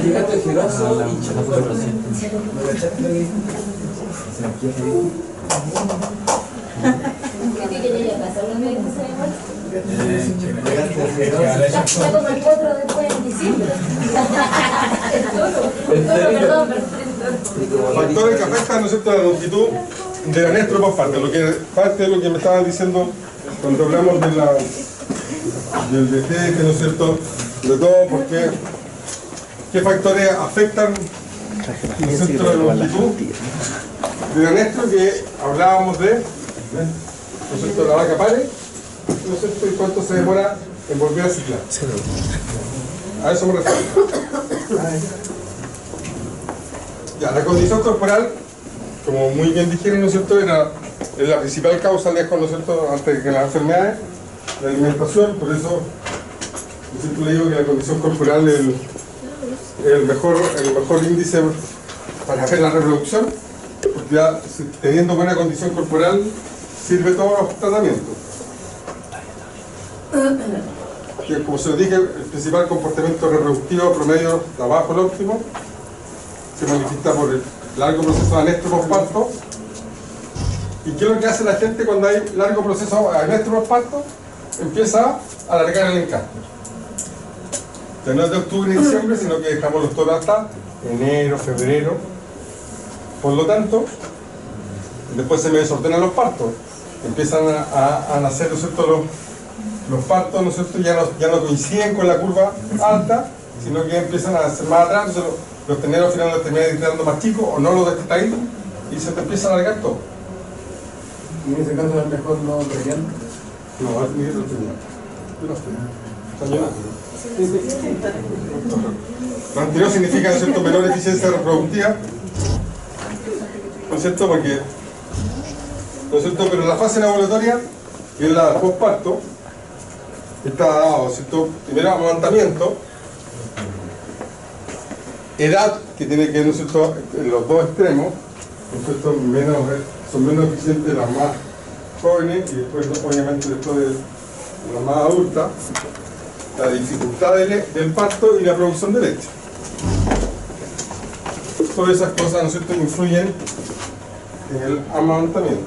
Llegaste Geroso y Chacafuego. ¿Qué quería pasar? ¿No me dice está como el potro después en diciembre. El toro, perdón. Factores que afectan, ¿no es cierto?, la longitud de la anestro por parte de lo que me estaban diciendo cuando hablamos del DT, ¿no es cierto?, de todo, porque qué factores afectan, ¿no es cierto?, la longitud de la anestro, que hablábamos de, ¿no es cierto?, la vaca pare, ¿no es cierto?, y cuánto se demora en volver a ciclar. A eso me refiero. Ya, la condición corporal, como muy bien dijeron, ¿no es cierto?, es la principal causa lejos, ¿no es cierto?, antes que las enfermedades, la alimentación. Por eso yo siempre le digo que la condición corporal es el mejor índice para hacer la reproducción, porque ya, teniendo buena condición corporal sirve todos los tratamientos. Que, como se lo dije, el principal comportamiento reproductivo promedio de abajo el óptimo se manifiesta por el largo proceso de anestro postparto. ¿Y qué es lo que hace la gente cuando hay largo proceso de anestro postparto? Empieza a alargar el encastre. O sea, no es de octubre y diciembre, sino que dejamos los toros hasta enero, febrero. Por lo tanto, después se me desordenan los partos. Empiezan a nacer, ¿no es cierto?, los partos, ¿no es cierto?, ya no coinciden con la curva alta, sino que empiezan a ser más atrás. Entonces los terneros al final los terminan quedando más chicos o no los detectáis y se te empieza a alargar todo. En ese caso es mejor no pelear. No, es mi yo no estoy. Lo anterior significa, ¿no es cierto?, menor eficiencia reproductiva, ¿no es cierto?, porque, ¿no es cierto?, pero la fase ovulatoria, que es la postparto, está dado, ¿cierto?, primero amamantamiento, edad, que tiene que ver, ¿no es cierto?, en los dos extremos, ¿no es cierto? Son menos eficientes las más jóvenes y después, obviamente, después de las más adultas, la dificultad del parto y la producción de leche. Todas esas cosas, ¿no es cierto?, influyen en el amamantamiento.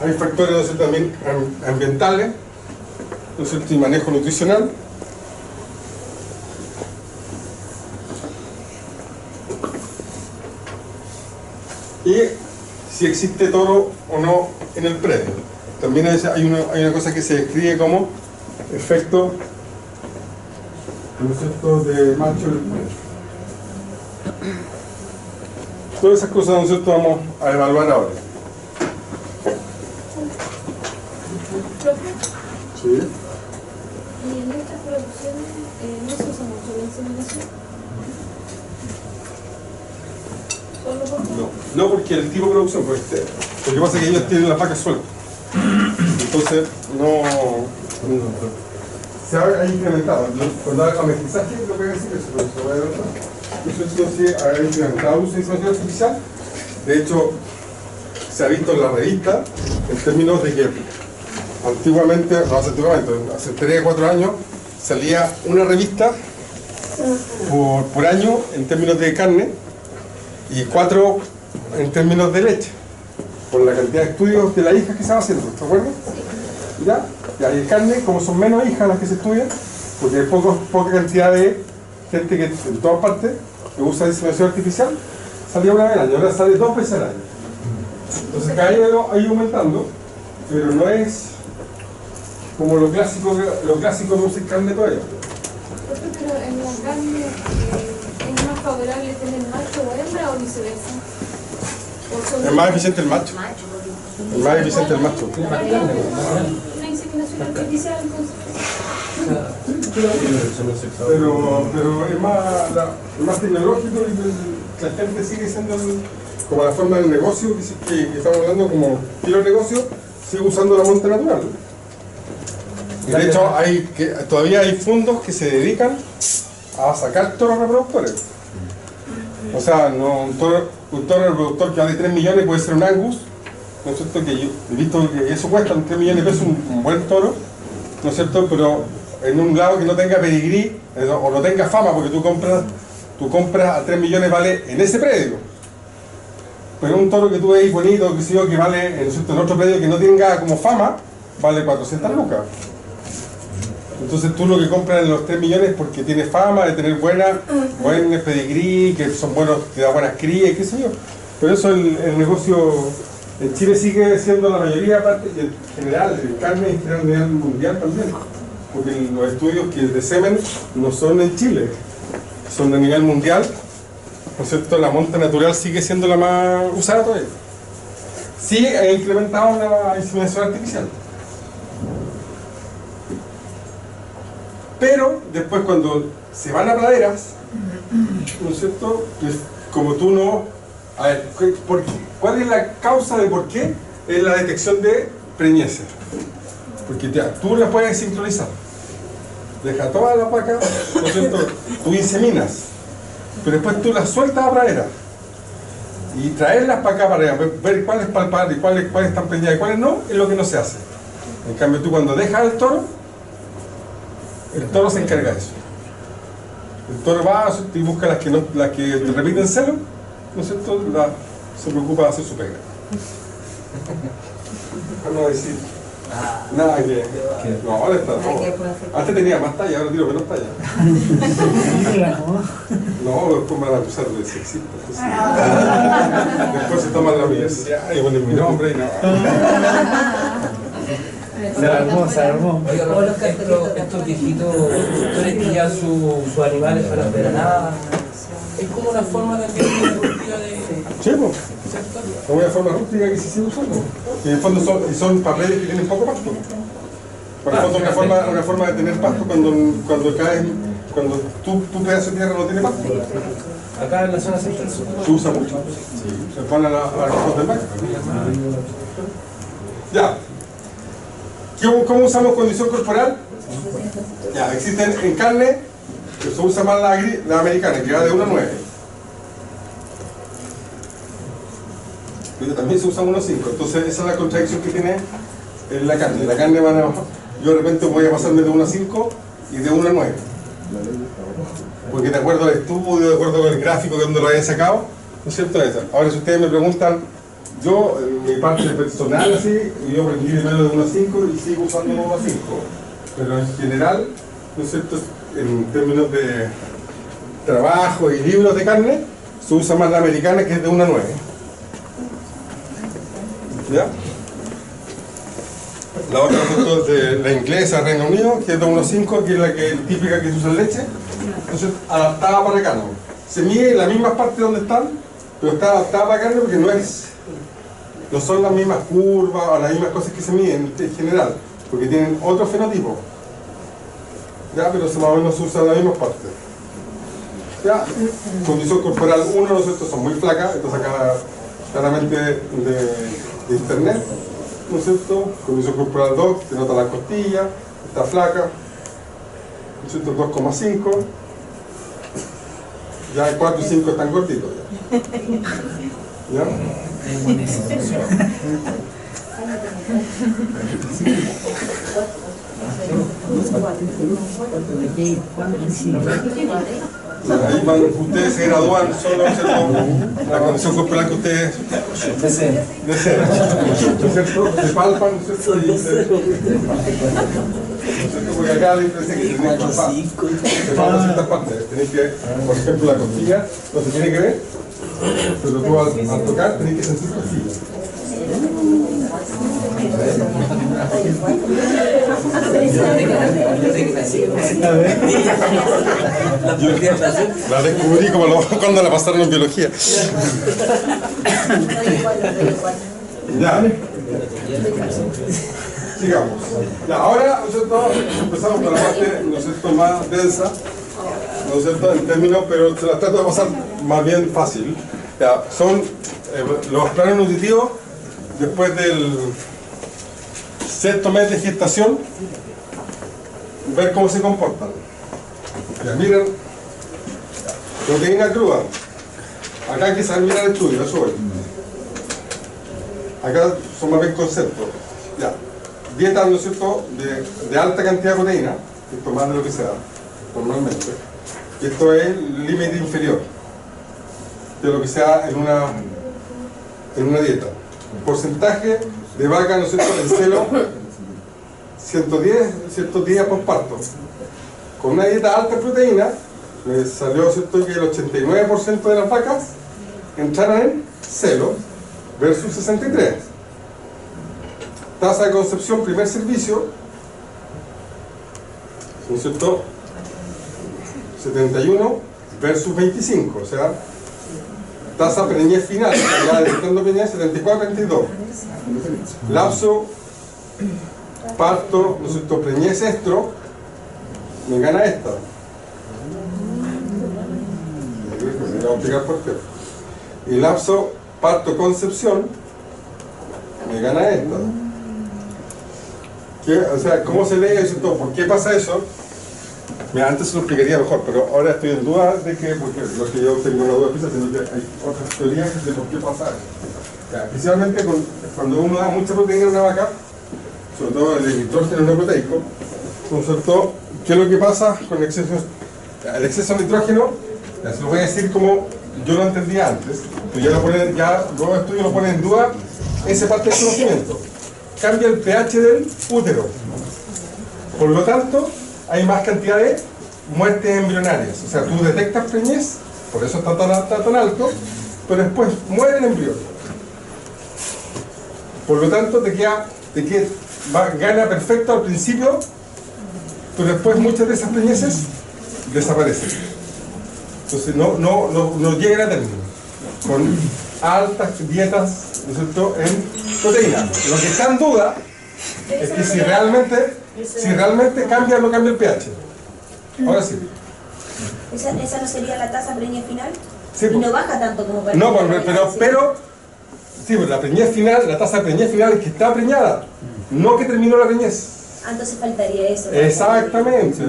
Hay factores, ¿no es cierto?, también ambientales, ¿no es cierto?, y manejo nutricional. Y si existe toro o no en el predio. También hay una cosa que se describe como efecto, ¿no es cierto?, de macho en el predio. Todas esas cosas, ¿no es cierto?, vamos a evaluar ahora. Sí. ¿Y en estas producciones no se usa mucho la inseminación? No, porque el tipo de producción, pues, lo que pasa es que ellos tienen las vacas sueltas. Entonces, se ha incrementado. Cuando haga mestizaje, lo voy a decir eso, pero se va a ver otra. Entonces, sí, ha incrementado el uso de inseminación artificial. De hecho, se ha visto en la revista en términos de que antiguamente, hace 3 o 4 años, salía una revista por año en términos de carne y 4 en términos de leche, por la cantidad de estudios de las hijas que se van haciendo, ¿te acuerdas? ¿Ya? Y hay carne, como son menos hijas las que se estudian, porque hay poca cantidad de gente que en todas partes que usa inseminación artificial, salía una vez al año, ahora sale 2 veces al año. Entonces cada año ha ido aumentando, pero no es como lo clásico no es carne todavía. Pero en la carne es más favorable tener macho o hembra o viceversa. Es más eficiente el macho. Es más eficiente el macho. Una inseminación artificial, entonces. Pero es más tecnológico y la gente sigue siendo como la forma del negocio que estamos hablando, como quiero el negocio, sigue usando la monta natural. Y de hecho todavía hay fondos que se dedican a sacar toros reproductores. O sea, un toro reproductor que vale 3 millones puede ser un Angus, ¿no es cierto? Que yo he visto que eso cuesta 3 millones de pesos un buen toro, ¿no es cierto? Pero en un lado que no tenga pedigrí o no tenga fama, porque tú compras a 3 millones vale en ese predio. Pero un toro que tú veis bonito, que vale en otro predio que no tenga como fama, vale 400 lucas. Entonces tú lo que compras en los 3 millones porque tiene fama de tener buen pedigrí, que son buenos, que da buenas crías, qué sé yo. Pero eso el negocio en Chile sigue siendo la mayoría, aparte, y en general, en carne en general a nivel mundial también. Porque los estudios de semen no son en Chile, son a nivel mundial, ¿no es cierto? La monta natural sigue siendo la más usada todavía. Sí, ha incrementado la inseminación artificial. Pero después cuando se van a praderas, ¿no es cierto? Pues como tú no... A ver, ¿cuál es la causa de por qué? Es la detección de preñeces. Porque tú las puedes sincronizar. Deja todas las vacas, ¿no es cierto? Tú inseminas, pero después tú las sueltas a pradera. Y traerlas para acá para ver cuáles palpar y cuáles están preñadas y cuáles no, es lo que no se hace. En cambio tú cuando dejas al toro, el toro se encarga de eso. El toro va y busca las que te repiten celo, ¿no es cierto? Se preocupa de hacer su pega. Vamos a decir, nada que... No, ahora está todo. Antes tenía más talla, ahora tiro menos talla. No, después me van a acusar de sexista. Después se toman la universidad y ponen mi nombre y nada. Se armó. Oiga, estos viejitos productores que ya sus animales para nada, es como una forma también rústica de... Sí, pues. Es una forma rústica que se sigue usando. Y en el fondo son papeles que tienen poco pasto. Por el fondo es una forma de tener pasto cuando tu pedazo de tierra no tiene pasto. Acá en la zona central se usa mucho. Se pone a las cosas del vaca. Ya. ¿Cómo usamos condición corporal? Ya, existen en carne, que se usa más la americana, que va de 1 a 9. pero también se usa 1,5. Entonces esa es la contradicción que tiene en la carne. La carne yo de repente voy a pasarme de 1 a 5 y de 1 a 9. Porque de acuerdo al estudio, de acuerdo con el gráfico de donde lo haya sacado, ¿no es cierto? Esa. Ahora si ustedes me preguntan, yo, en mi parte personal, así, yo aprendí de menos de 1 a 5 y sigo usando 1 a 5. Pero en general, ¿no es cierto? En términos de trabajo y libros de carne, se usa más la americana, que es de 1 a 9. ¿Ya? La otra es de la inglesa, Reino Unido, que es de 1 a 5, que es la típica que se usa en leche. Entonces, adaptada para carne. Se mide en las mismas partes donde están, pero está adaptada para carne porque no son las mismas curvas o las mismas cosas que se miden en general, porque tienen otro fenotipo. Ya, pero más o menos se usan las mismas partes. Ya, condición corporal 1, ¿no es cierto? Son muy flacas, esto saca claramente de internet, ¿no es cierto? Condición corporal 2, se nota la costilla, está flaca, ¿no es cierto? 2,5. Ya el 4 y 5 están cortitos. ¿Ya? Ahí van, ustedes se gradúan solo, ¿cierto? La condición corporal que ustedes desean, ¿no es cierto? Se palpan, ¿no es cierto? Porque acá la diferencia es que tienen que palpar. Se palpan ciertas partes. Tenéis que, por ejemplo, la costilla no se tiene que ver, pero tú al tocar tenés que sentir costilla. La descubrí como cuando la pasaron en biología. Ya. Sigamos. Ya, ahora, ¿no es cierto? Empezamos con la parte, ¿no es cierto?, más densa, ¿no es cierto?, en términos, pero se las trato de pasar más bien fácil. Ya, son los planos nutritivos después del 6º mes de gestación, ver cómo se comportan. Ya, miren, proteína cruda. Acá hay que saber mirar el estudio, eso es. Acá son más bien conceptos. Ya. Dieta, ¿no es cierto?, de alta cantidad de proteína, esto más de lo que se da normalmente. Esto es el límite inferior de lo que se da en una dieta. Porcentaje de vaca, ¿no es cierto?, en celo, 110 días posparto. Con una dieta alta en proteína, me salió, ¿cierto?, que el 89% de las vacas entraron en celo versus 63. Tasa de concepción primer servicio, ¿no es cierto?, 71 versus 25, o sea, tasa preñez final, ya detectando preñez, 74-32. Lapso, parto, ¿no es cierto?, preñez estro, me gana esta. Me voy a explicar por qué. Y lapso, parto, concepción, me gana esta. O sea, ¿cómo se lee eso todo? ¿Por qué pasa eso? Mira, antes se lo explicaría mejor, pero ahora estoy en duda de que, porque lo que yo tengo una duda es que hay otras teorías de por qué pasa eso. Ya, especialmente cuando uno da mucha proteína a una vaca, sobre todo el nitrógeno no proteico, ¿no es cierto? ¿Qué es lo que pasa con el exceso de nitrógeno? Ya se lo voy a decir como yo lo entendía antes, pero ya luego estudio lo pone en duda esa parte del conocimiento. Cambia el pH del útero. Por lo tanto, hay más cantidad de muertes embrionarias. O sea, tú detectas preñez, por eso está tan alto, pero después muere el embrión. Por lo tanto, gana perfecto al principio, pero después muchas de esas preñeces desaparecen. Entonces no llegan a término. Con altas dietas, ¿no es cierto?, en proteína. Lo que está en duda es que si realmente cambia o no cambia el pH. Ahora sí. ¿Esa no sería la tasa preñez final? Sí, y no baja tanto como para... No, pero sí, pues la preñez final, la tasa de preñez final es que está preñada, no que terminó la preñez. Entonces faltaría eso. Exactamente.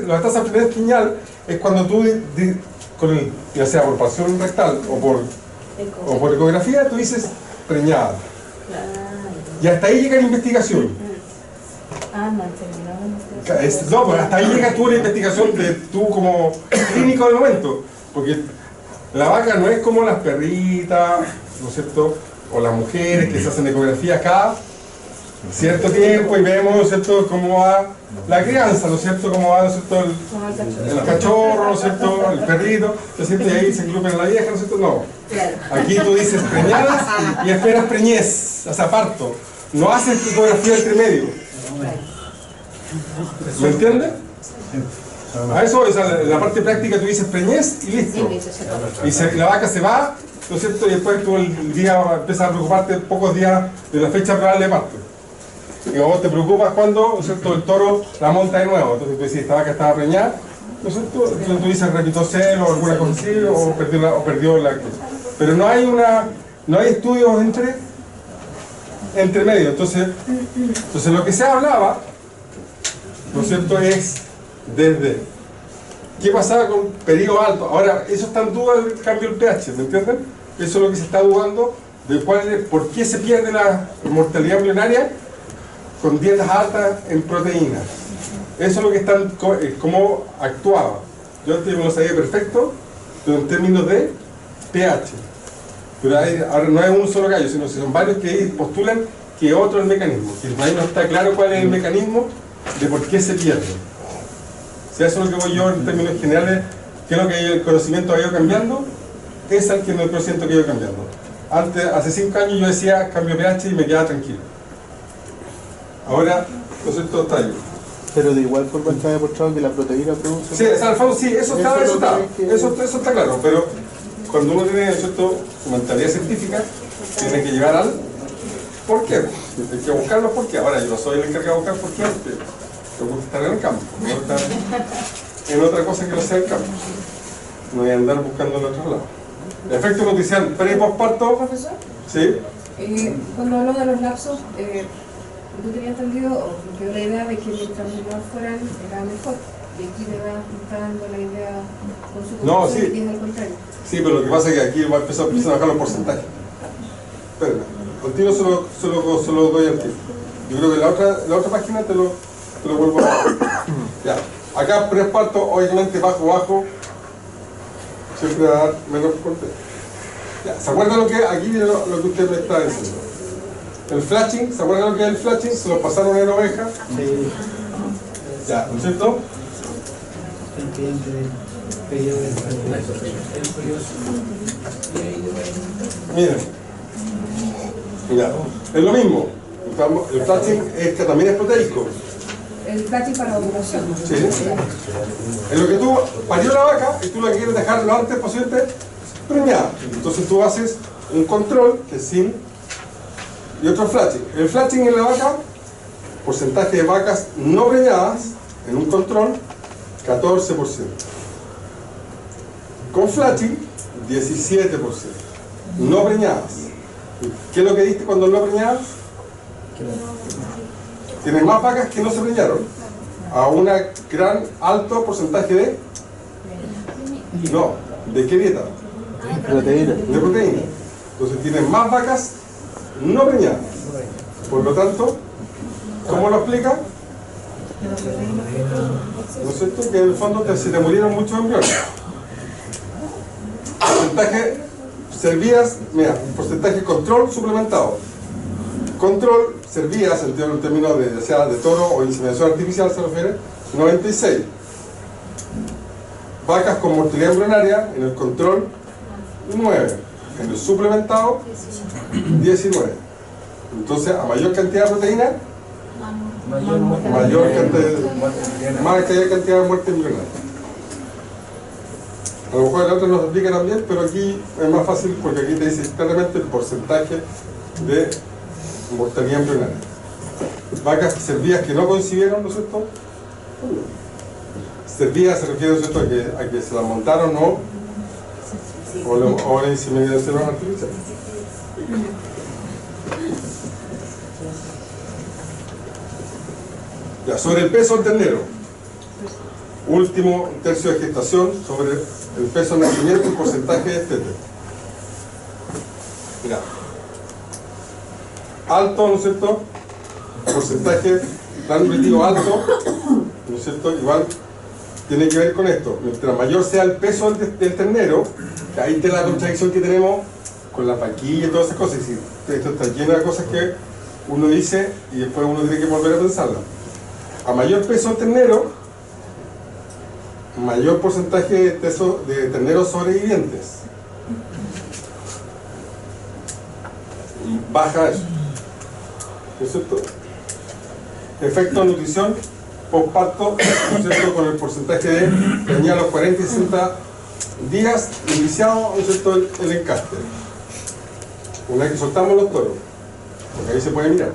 La tasa de preñez final es cuando tú, ya sea por pasión rectal o por o por ecografía, tú dices preñada. Y hasta ahí llega la investigación. No terminó. No, pues hasta ahí llega tú la investigación de tú como clínico del momento. Porque la vaca no es como las perritas, ¿no es cierto? O las mujeres que se hacen ecografías cada cierto tiempo y vemos, ¿no es cierto?, cómo va la crianza, ¿no es cierto?, cómo va, ¿no es cierto?, el cachorro, ¿no es cierto?, el perrito, ¿no es cierto?, y ahí se engloben a la vieja, ¿no es cierto?, no. Aquí tú dices preñadas y esperas preñez, o sea, parto. No haces ecografía entre medio. ¿Me entiendes? A eso, o sea, la parte práctica tú dices preñez y listo. Y la vaca se va, ¿no es cierto?, y después tú el día empiezas a preocuparte pocos días de la fecha probable de parto. Y vos te preocupas cuando, ¿no es cierto?, el toro la monta de nuevo. Entonces tú dices, esta vaca estaba preñada, ¿no es cierto? Entonces tú dices repito celo o alguna cosa así, o perdió la cosa. Pero no hay estudios entre medio. Entonces lo que se hablaba, ¿no es cierto?, es desde qué pasaba con periodo alto. Ahora, eso está en duda el cambio del pH, ¿me entienden? Eso es lo que se está dudando, de por qué se pierde la mortalidad embrionaria con dietas altas en proteínas. Eso es lo que están, cómo actuaba. Yo antes me lo sabía perfecto, pero en términos de pH. Pero ahora no es un solo gallo, sino que son varios que postulan que otro es el mecanismo. Que ahí no está claro cuál es el mecanismo de por qué se pierde. Si eso es lo que voy yo en términos generales, que es lo que el conocimiento ha ido cambiando, es el que no el siento que ha ido cambiando. Antes, hace 5 años yo decía cambio pH y me quedaba tranquilo. Ahora, entonces todo está ahí. Pero de igual forma está demostrado que la proteína produce... Sí, al fondo sí, eso está claro, pero cuando uno tiene, ¿cierto?, su mentalidad científica, tiene que llegar al por qué. Hay que buscar los por qué. Ahora, yo no soy el encargado de buscar por qué, tengo que estar en el campo, no estar en otra cosa que no sea el campo. No voy a andar buscando en otro lado. Efecto noticial pre y postparto. Profesor, Sí. cuando hablo de los lapsos, yo tenía entendido, o me quedó la idea de que mientras menor fueran era mejor. Y aquí me va juntando la idea con su No, conclusión, sí. y es al contrario. Sí, pero lo que pasa es que aquí va a empezar a bajar los porcentajes. Espérame, al tiro se lo doy al tiro. Yo creo que la otra página te lo vuelvo a dar. Ya. Acá preparto, obviamente bajo, siempre va a dar menor corte. Ya. ¿Se acuerdan lo que aquí viene lo que usted me está diciendo? El flashing, ¿se acuerdan lo que es el flashing? Se lo pasaron en oveja. Sí. Ya, ¿no es cierto? Miren, ya, es lo mismo. El flashing es que también es proteico. El flashing para ovulación. Sí. Es lo que tú parió la vaca y tú la quieres dejar lo antes posible preñada. Entonces tú haces un control que es sin y otro flashing. El flashing en la vaca, porcentaje de vacas no preñadas en un control, 14%. Con flashing, 17%. No preñadas. ¿Qué es lo que diste cuando no preñadas? Tienes más vacas que no se preñaron, a un gran alto porcentaje de... No, ¿de qué dieta? Proteína. De proteína. Entonces tienes más vacas no preñadas. Por lo tanto, ¿cómo lo explica? ¿No es cierto? Que en el fondo se te murieron muchos embriones. Porcentaje servidas, mira, porcentaje control suplementado. Control servidas en términos de, sea de toro o inseminación artificial se refiere, 96. Vacas con mortalidad embrionaria en el control, 9. En el suplementado, 19. Entonces, a mayor cantidad de proteína, mayor cantidad de muerte embrionaria. A lo mejor el otro nos explica también, pero aquí es más fácil porque aquí te dice claramente el porcentaje de mortalidad embrionaria. Vacas servidas que no concibieron, ¿no es cierto? Servidas se refiere, ¿no es cierto?, a que se las montaron o la inseminación artificial. Ya, sobre el peso del ternero. Último tercio de gestación sobre el peso de nacimiento y porcentaje de destete. Mira. Alto, ¿no es cierto? Porcentaje transmitido alto, ¿no es cierto? Igual tiene que ver con esto. Mientras mayor sea el peso del ternero, ahí está la contradicción que tenemos con la paquilla y todas esas cosas. Es decir, esto está lleno de cosas que uno dice y después uno tiene que volver a pensarla. A mayor peso del ternero, mayor porcentaje de terneros sobrevivientes. Y baja eso. ¿No es cierto? Efecto de nutrición postparto, ¿no es cierto? Con el porcentaje de dañar los 40 y 60 días iniciado, ¿no es cierto? El encaste. Una vez que soltamos los toros, porque ahí se puede mirar,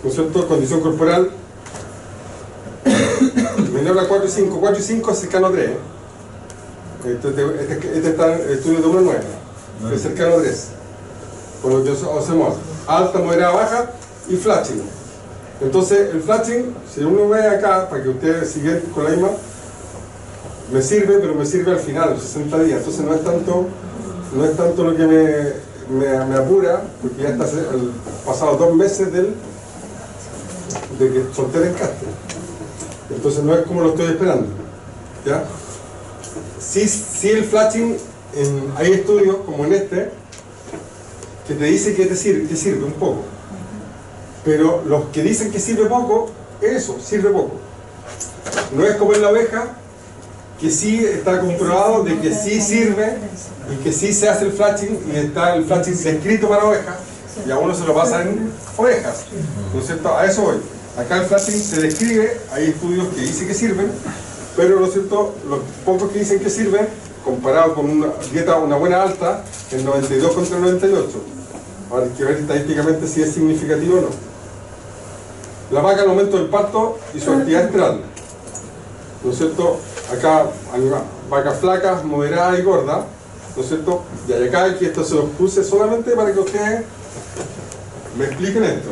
¿no es cierto? Condición corporal menor a 4 y 5, 4 y 5 es cercano a 3. Este está en el estudio de 1 a 9, es cercano a 3. Por lo que hacemos alta, moderada, baja y flashing. Entonces el flashing, si uno ve acá, para que ustedes sigan con la misma, me sirve, pero me sirve al final, 60 días. Entonces no es tanto lo que me apura, porque ya está pasado 2 meses de que solté el encaste. Entonces no es como lo estoy esperando, ¿ya? Sí el flashing, hay estudios como en este, que te dice que te sirve un poco. Pero los que dicen que sirve poco, eso, sirve poco. No es como en la oveja, que sí está comprobado de que sí sirve y que sí se hace el flashing y está el flashing descrito para ovejas y a uno se lo pasa en ovejas, ¿no es cierto? A eso voy. Acá el flashing se describe, hay estudios que dicen que sirven, pero ¿no es cierto? Los pocos que dicen que sirven, comparado con una dieta, una buena alta, el 92 contra el 98. Ahora hay que ver estadísticamente si es significativo o no. La vaca al momento del parto y su actividad estral, ¿no es cierto? Acá hay vacas flacas, moderadas y gordas, ¿no es cierto? Y hay acá que esto se los puse solamente para que ustedes me expliquen esto.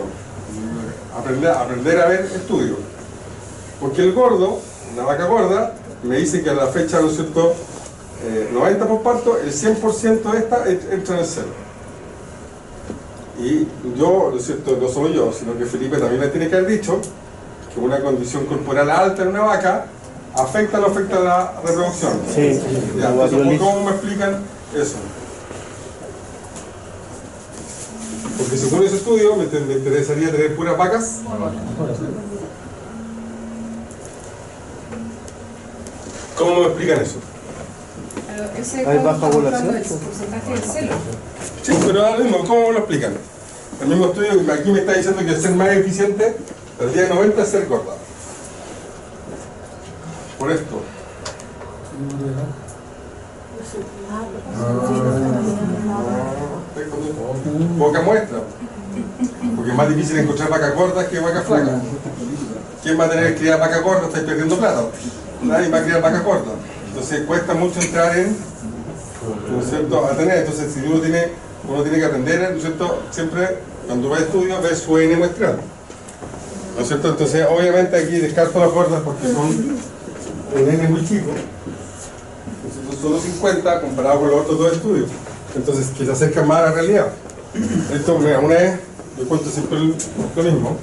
Aprender a ver estudios. Porque el gordo, una vaca gorda, me dice que a la fecha, ¿no es cierto? 90 por parto, el 100% de esta entra en el cero. Y yo, ¿no es cierto? No solo yo, sino que Felipe también le tiene que haber dicho que una condición corporal alta en una vaca afecta o no afecta a la reproducción. Sí. Ya, entonces, ¿cómo me explican eso? Porque según ese estudio me interesaría tener puras vacas. ¿Cómo me explican eso? Pero ese Hay baja estamos ovulación. hablando del porcentaje del celo. Sí, pero ahora mismo, ¿cómo me lo explican? El mismo estudio aquí me está diciendo que ser más eficiente el día 90 es ser gorda. Por esto. Poca muestra. Porque es más difícil encontrar vacas gordas que vacas flacas. ¿Quién va a tener que criar vacas gordas? Estáis perdiendo plata. Nadie va a criar vacas gordas. Entonces cuesta mucho entrar en, ¿no es cierto?, a tener. Entonces si uno tiene que aprender, ¿no es cierto?, siempre cuando va a estudios ve su N muestral. ¿No es cierto? Entonces obviamente aquí descarto las gordas porque son un N muy chico. Entonces solo 50 comparado con los otros 2 estudios. Entonces que se acercan más a la realidad. Esto una vez, yo cuento siempre lo mismo.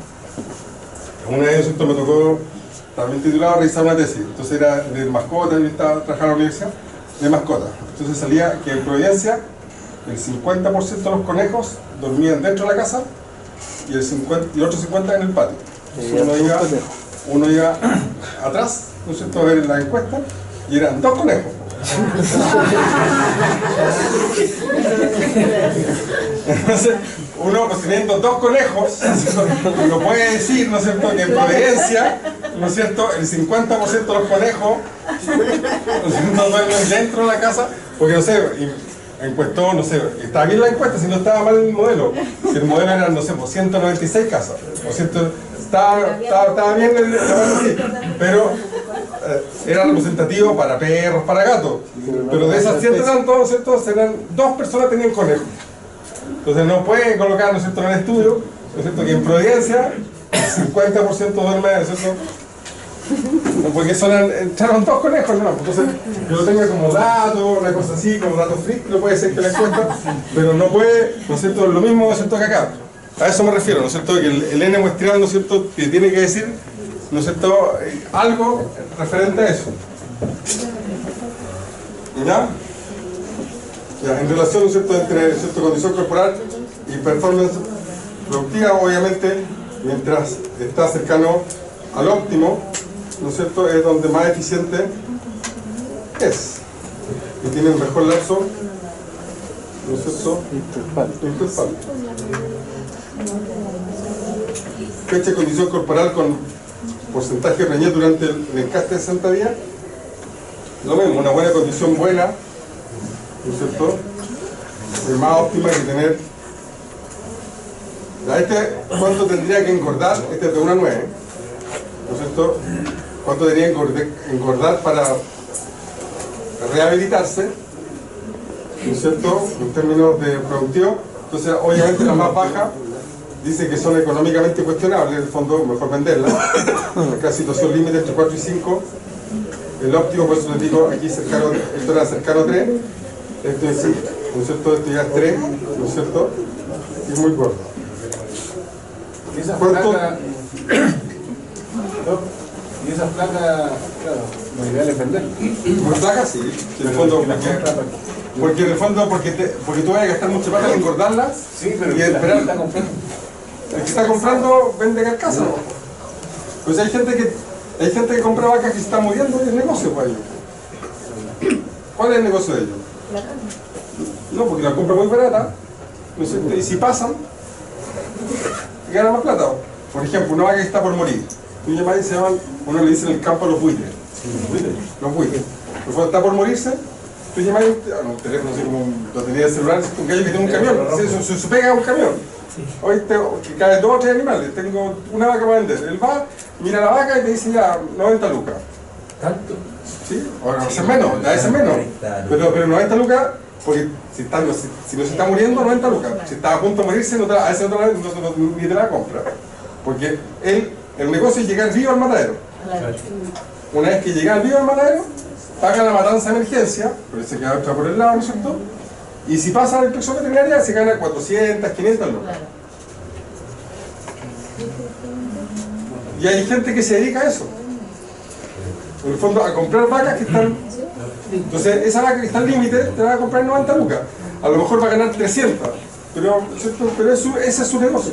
Una vez, ¿cierto?, me tocó, también titulado, realizar una tesis. Entonces era de mascotas, yo estaba trabajando en la universidad, de mascotas. Entonces salía que en Providencia el 50% de los conejos dormían dentro de la casa y el otro 50% en el patio. Entonces uno iba atrás, ¿no es cierto?, a ver la encuesta y eran 2 conejos. Entonces, uno pues teniendo 2 conejos, uno puede decir, ¿no es cierto?, que en Providencia, ¿no es cierto?, el 50% de los conejos, ¿no es cierto?, duermen dentro de la casa, porque no sé, encuestó, no sé, estaba bien la encuesta, si no estaba mal el modelo, si el modelo era, no sé, 196 casas, estaba bien el sí, pero era representativo para perros, para gatos, pero de esas 100 tantos, ¿no es cierto?, eran 2 personas tenían conejos. Entonces no puede colocar, ¿no es cierto?, en el estudio, ¿no es cierto?, que en Providencia el 50% duerme, ¿no es cierto?, No, porque entraron 2 conejos, no. Entonces, que lo tenga como dato, una cosa así, como dato freak, no puede ser que la encuesta, pero no puede, ¿no es cierto? Lo mismo, ¿no es cierto?, que acá. A eso me refiero, ¿no es cierto?, que el N muestral, ¿no es cierto?, que tiene que decir, ¿no es cierto?, algo referente a eso. ¿Ya? Ya, en relación, ¿no es cierto?, entre, ¿cierto?, condición corporal y performance productiva, obviamente, mientras está cercano al óptimo, ¿no es cierto?, es donde más eficiente es. Y tiene el mejor lapso, ¿no es cierto?, interval. Fecha de condición corporal con porcentaje de preñez durante el encaste de 60 días. Lo mismo, una buena condición buena, ¿no es cierto?, es más óptima que tener. ¿Cuánto tendría que engordar? Este es de 1 a 9, ¿no es cierto? ¿Cuánto tendría que engordar para rehabilitarse? ¿No es cierto?, en términos de productivo. Entonces, obviamente, la más baja dice que son económicamente cuestionables, en el fondo, mejor venderlas. Acá, situación límite entre 4 y 5. El óptimo, por eso les digo, aquí cercano, esto era cercano a 3. Esto es, ¿no es cierto?, esto ya es 3, ¿no es cierto? Y es muy corto. Y esas placas, claro, lo ideal es vender. ¿Muy placas? Sí, en el fondo, porque en el fondo, porque tú vas a gastar mucha plata en engordarlas, sí, pero y esperar. Está comprando. El que está comprando vende carcasa. Pues hay gente que compra vacas que se están muriendo y es negocio para ellos. ¿Cuál es el negocio de ellos? No, porque la compra muy barata, ¿no es cierto?, y si pasan, ganan más plata. Por ejemplo, una vaca que está por morir, tú llamas y se llaman, uno le dice en el campo los buitres. Los buitres. Cuando está por morirse, tú llamas un teléfono así como lo tenía el celular, un gallo que tiene un camión, se pega a un camión. Hoy que cae 2 o 3 animales, tengo una vaca para vender. Él va, mira la vaca y te dice ya 90 lucas. ¿Tanto? Sí, ahora a veces menos, a veces menos. Pero 90 lucas, porque si no se está muriendo, 90 lucas. Si está a punto de morirse, a veces ni te la compra. Porque el negocio es llegar vivo al matadero. Una vez que llega vivo al matadero, paga la matanza de emergencia, pero se queda otra por el lado, ¿no es cierto? Y si pasa la inspección veterinaria, se gana 400, 500 lucas. Y hay gente que se dedica a eso. En el fondo, a comprar vacas que están. Entonces, esa vaca que está al límite, te va a comprar 90 lucas. A lo mejor va a ganar 300. Pero ese es su negocio.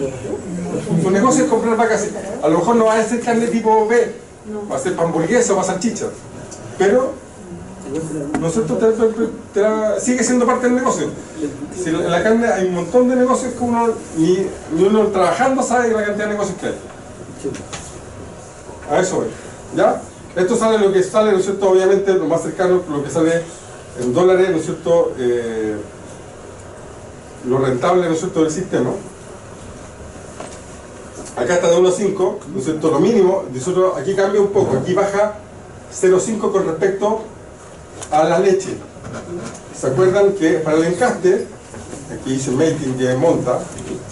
Su negocio es comprar vacas. A lo mejor no va a ser carne tipo B, va a ser para hamburguesa o para salchicha. Pero, ¿no es cierto?, sigue siendo parte del negocio. Si en la carne hay un montón de negocios que uno, ni uno trabajando sabe la cantidad de negocios que hay. A eso voy. ¿Ya? Esto sale lo que sale, ¿no es cierto?, obviamente lo más cercano, lo que sale en dólares, ¿no es cierto?, lo rentable, ¿no es cierto?, del sistema. Acá está de 1 a 5, ¿no es cierto?, lo mínimo. Nosotros, aquí cambia un poco, aquí baja 0,5 con respecto a la leche. ¿Se acuerdan que para el encaste, aquí dice mating que monta,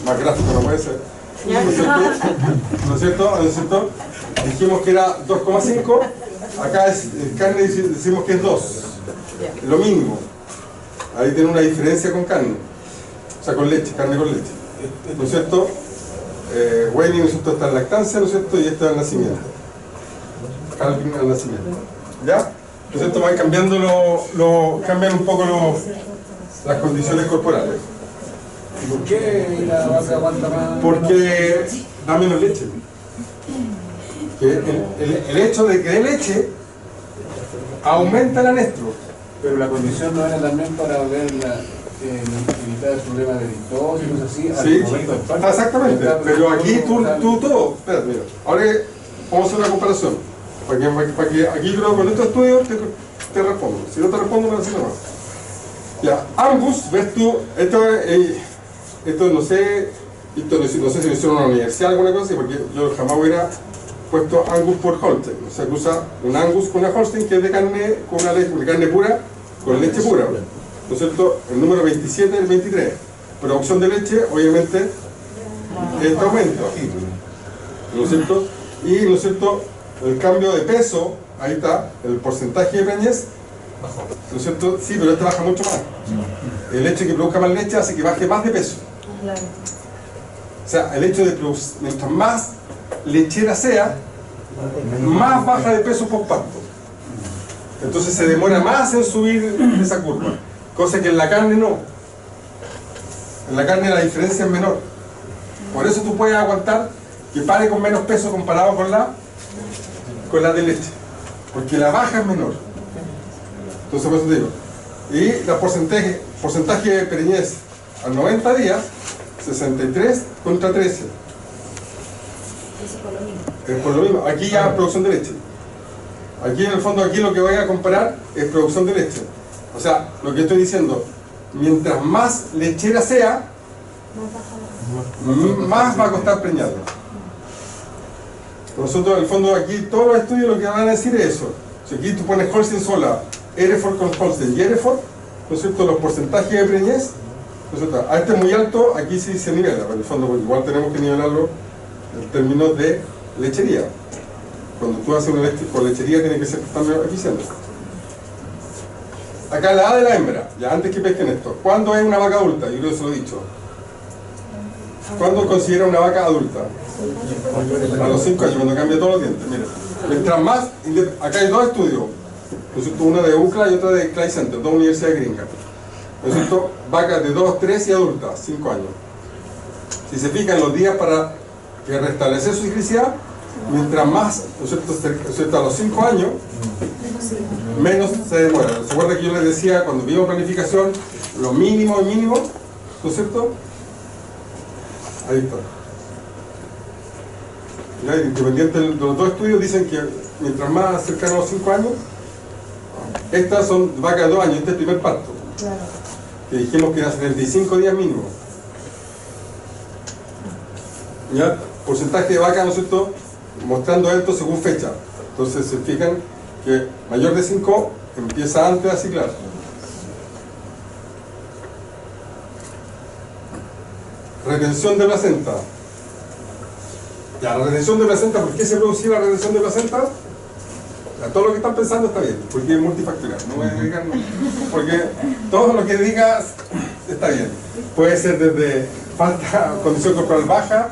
más gráfico no puede ser, ¿no es cierto? Dijimos que era 2,5, acá es carne, decimos que es 2, lo mínimo. Ahí tiene una diferencia con carne, o sea, con leche, carne con leche, ¿no es cierto? Weaning, ¿no es cierto?, está en lactancia, ¿no es cierto?, y esto es el nacimiento, calving al nacimiento, ¿ya? ¿No es cierto? Van cambiando cambian un poco las condiciones corporales. ¿Y por qué la vaca aguanta más? Porque da menos leche. El hecho de que dé leche aumenta el anestro. Pero la condición no era también para ver evitar el problema de lactosis y cosas así al momento del parto. Exactamente, pero aquí tú todo. Espérate, mira. Ahora vamos a hacer una comparación. Para que aquí creo que con estos estudios te respondo. Si no te respondo, me lo decís nomás. Ya, Angus, ves tú, esto no sé si lo hicieron en una universidad o alguna cosa así, porque yo jamás hubiera puesto Angus por Holstein. O sea, que usa un Angus con una Holstein que es de carne, con una leche, de carne pura, con leche pura. ¿No es cierto? El número 27 y el 23. Producción de leche, obviamente, este aumento. ¿No es cierto? Y, ¿no es cierto?, el cambio de peso, ahí está, el porcentaje de preñez, ¿no es cierto? Sí, pero este baja mucho más. El hecho de que produzca más leche hace que baje más de peso. Claro. O sea, el hecho de producir, mientras más lechera sea, más baja de peso postparto. Entonces se demora más en subir esa curva, cosa que en la carne no. En la carne la diferencia es menor. Por eso tú puedes aguantar que pare con menos peso comparado con la de leche, porque la baja es menor. Entonces por eso te digo. Y la porcentaje de preñez a 90 días, 63 contra 13. Es por lo mismo. Aquí ya producción de leche. Aquí en el fondo, aquí lo que voy a comparar es producción de leche. O sea, lo que estoy diciendo, mientras más lechera sea, más va a costar preñarlo. Nosotros en el fondo aquí todos los estudios lo que van a decir es eso. Si aquí tú pones Holstein sola, Hereford con Holstein y Hereford, ¿no es cierto? Los porcentajes de preñez, ¿no es cierto? A este muy alto, aquí sí se nivela, pero en el fondo pues, igual tenemos que nivelarlo en términos de lechería. Cuando tú haces una leche con lechería tiene que ser también eficiente. Acá la edad de la hembra, ya antes que pesquen esto. ¿Cuándo es una vaca adulta? Yo creo que se lo he dicho. ¿Cuándo considera una vaca adulta? A los 5 años, cuando cambia todos los dientes. Mira, mientras más, acá hay dos estudios, uno de UCLA y otro de Clay Center, dos universidades gringas. ¿No es cierto? Vacas de 2, 3 y adultas, 5 años. Si se fijan los días para que restablecer su ciclicidad, mientras más, ¿no es cierto? A los 5 años, menos se demora. ¿Se acuerdan que yo les decía cuando vimos planificación, lo mínimo y mínimo? ¿No es cierto? Ahí está. Ya, independiente de los dos estudios, dicen que mientras más cercano a los 5 años, estas son vacas de 2 años, este es el primer parto. Claro. Que dijimos que era 75 días mínimo. Ya, porcentaje de vacas, ¿no es cierto? Mostrando esto según fecha. Entonces se fijan que mayor de 5 empieza antes a ciclar. Retención de placenta. Ya, la retención de placenta, ¿por qué se produce la retención de placenta? Ya, todo lo que están pensando está bien, porque es multifactorial. No voy a dedicar, porque todo lo que digas está bien. Puede ser desde falta, condición corporal baja,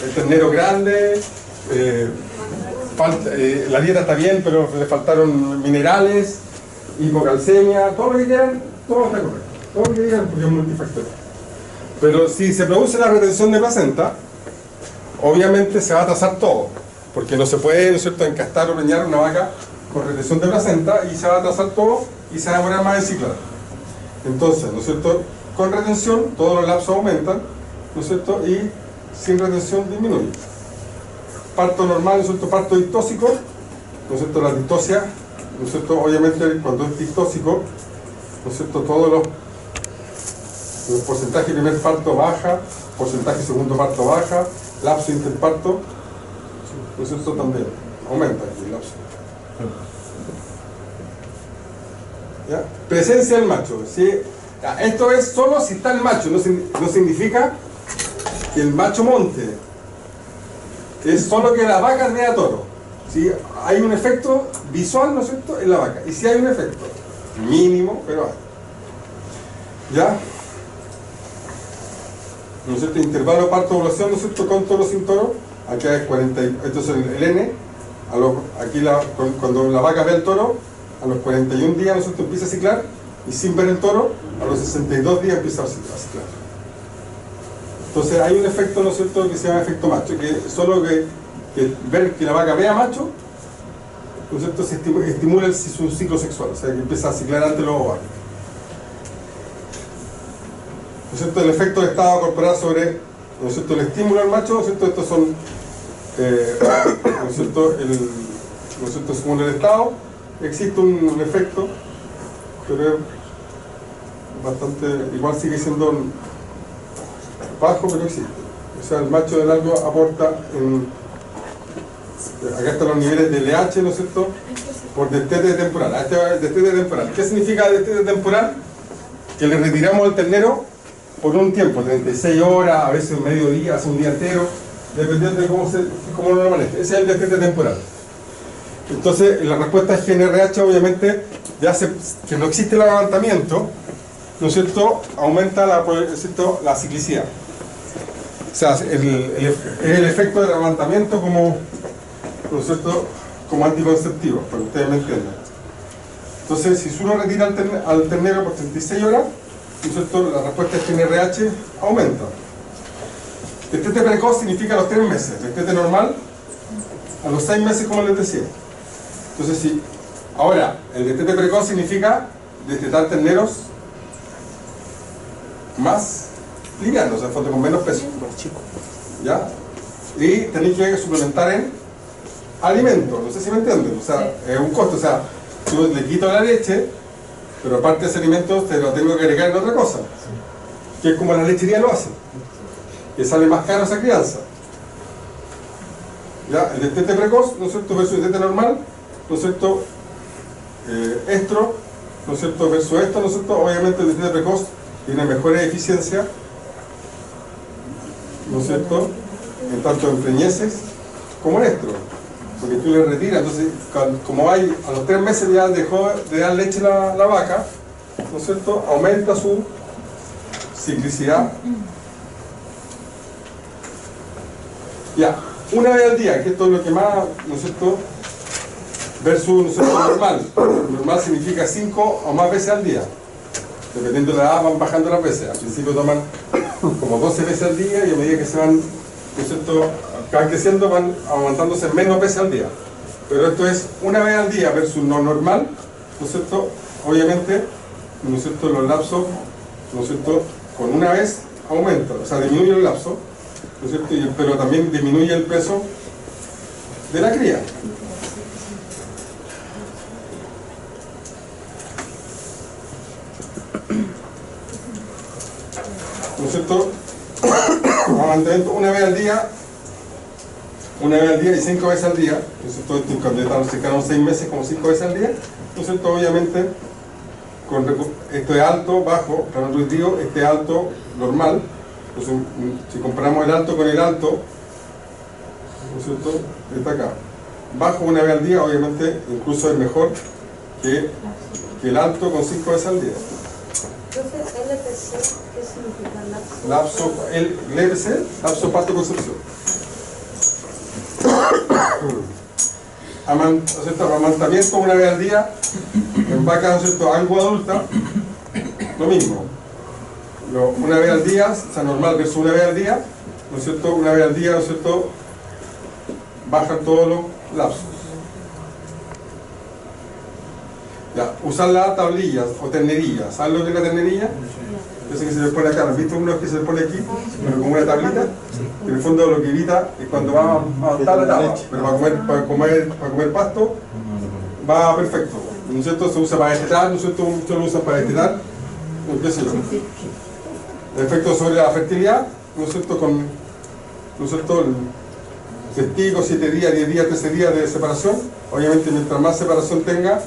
el ternero grande, la dieta está bien, pero le faltaron minerales, hipocalcemia, todo lo que quieran, todo está correcto. Todo lo que digan, porque es multifactorial. Pero si se produce la retención de placenta, obviamente se va a atrasar todo, porque no se puede, ¿no es cierto?, encastar o preñar una vaca con retención de placenta y se va a atrasar todo y se va a demorar más en ciclar. Entonces, ¿no es cierto?, con retención todos los lapsos aumentan, ¿no es cierto?, y sin retención disminuye. Parto normal, ¿no es cierto?, parto distóxico, ¿no es cierto?, la distosia, ¿no es cierto?, obviamente cuando es distóxico, ¿no es cierto?, todos los porcentaje de primer parto baja, porcentaje segundo parto baja, lapso interparto, ¿no es cierto?, también aumenta aquí el lapso. ¿Ya? Presencia del macho, ¿sí? Ya, esto es solo si está el macho, no significa que el macho monte, es solo que la vaca vea toro, ¿sí? Hay un efecto visual, ¿no es cierto?, en la vaca, y si hay un efecto mínimo, pero hay. ¿Ya? ¿No es cierto? Intervalo parto-ovulación, ¿no es cierto?, con toro, sin toro, acá es 40, entonces el N, aquí cuando la vaca ve el toro, a los 41 días, ¿no es cierto?, empieza a ciclar, y sin ver el toro, a los 62 días empieza a ciclar. Entonces hay un efecto, ¿no es cierto?, que se llama efecto macho, que solo que ver que la vaca vea macho, ¿no es cierto?, se estimula su ciclo sexual, o sea, que empieza a ciclar antes los ovarios. ¿No es cierto? El efecto del estado corporal sobre, ¿no es cierto?, el estímulo al macho, ¿no es cierto?, estos son, ¿no es cierto?, ¿no es cierto?, según el estado, existe un efecto, pero es bastante, igual sigue siendo bajo, pero existe. O sea, el macho del algo aporta acá están los niveles de LH, ¿no es cierto?, por destete temporal. Este va el destete temporal. ¿Qué significa destete temporal? Que le retiramos al ternero por un tiempo, 36 horas, a veces medio día, hace un día entero, dependiendo de cómo uno lo maneje. Ese es el destete temporal. Entonces, la respuesta es que en RH, obviamente, ya que no existe el levantamiento, ¿no es cierto?, aumenta la ciclicidad. O sea, es el efecto del levantamiento como, ¿no es cierto?, como anticonceptivo, para que ustedes me entiendan. Entonces, si uno retira al ternero por 36 horas, ¿no es cierto?, la respuesta es que en RH aumenta. Destete precoz significa a los 3 meses, destete normal a los 6 meses, como les decía. Entonces, sí. Ahora, el destete precoz significa destetar terneros más livianos, o sea, en fondo con menos peso. ¿Ya? Y tenéis que suplementar en alimentos, no sé si me entienden. O sea, es un costo. O sea, yo le quito la leche, pero aparte de ese alimento te lo tengo que agregar en otra cosa. Que es como la lechería lo hace. Que sale más caro esa crianza. ¿Ya? El destete precoz, ¿no es cierto?, versus el destete normal, ¿no es cierto?, estro, ¿no es cierto?, versus esto, ¿no es cierto?, obviamente el destete precoz tiene mejores eficiencias, ¿no es cierto?, en tanto en preñeces como en estro, porque tú le retiras. Entonces, como hay a los 3 meses ya dejó de dar leche la vaca, ¿no es cierto?, aumenta su ciclicidad. Ya, una vez al día, que esto es lo que más, ¿no es cierto?, versus, ¿no es cierto?, normal. Normal significa 5 o más veces al día. Dependiendo de la edad van bajando las veces. Al principio toman como 12 veces al día y a medida que se van, ¿no es cierto?, van creciendo, van aumentándose menos veces al día. Pero esto es una vez al día versus no normal, ¿no es cierto? Obviamente, ¿no es cierto?, los lapsos, ¿no es cierto?, con una vez aumenta, o sea, disminuye el lapso, ¿no es cierto?, pero también disminuye el peso de la cría. ¿No es cierto? Amamantamiento una vez al día y 5 veces al día, ¿no es cierto? Cuando se quedaron 6 meses, como 5 veces al día, ¿no es cierto? Obviamente, esto es alto, bajo, rango nutritivo, este es alto, normal. Entonces, si comparamos el alto con el alto, ¿no es cierto?, está acá. Bajo una vez al día, obviamente, incluso es mejor que el alto con 5 veces al día. Entonces, LPC, ¿qué significa lapso? LPC, lapso parto-concepción. Amamantamiento una vez al día, en vaca, ¿no es cierto?, algo adulta, lo mismo. Una vez al día, o sea, normal versus una vez al día, ¿no es cierto?, una vez al día, ¿no es cierto?, bajan todos los lapsos. Ya, usar las tablillas o ternerillas. ¿Saben lo que es la ternerilla? Ese que se le pone acá, ¿no has visto uno que se le pone aquí? Pero como una tablita, que en el fondo lo que evita es cuando va a montar la tabla, pero para comer pasto va perfecto, ¿no es cierto? Se usa para destetar, ¿no es cierto? Muchos lo usan para destetar, qué sé yo. El efecto sobre la fertilidad, ¿no es cierto? ¿No es cierto? El testigo, 7 días, 10 días, 13 días de separación. Obviamente, mientras más separación tenga,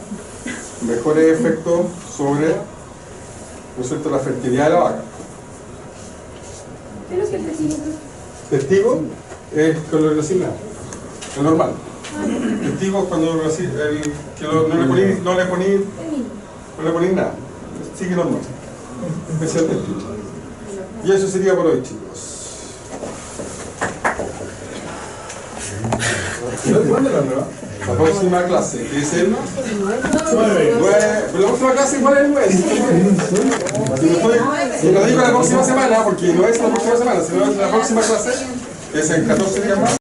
mejores efectos sobre, ¿no es cierto?, la fertilidad de la vaca. ¿Qué es lo que el testigo? Testigo es con lo que resigna, lo normal. Testigo es cuando no le poní nada, sigue normal. Ese es el testigo. Y eso sería por hoy, chicos. ¿Cuándo es la nueva? La próxima clase, que es el 9. Pero la próxima clase igual es el 9. Y lo digo la próxima semana, porque no es la próxima semana, sino es la próxima clase, que es en 14 días más.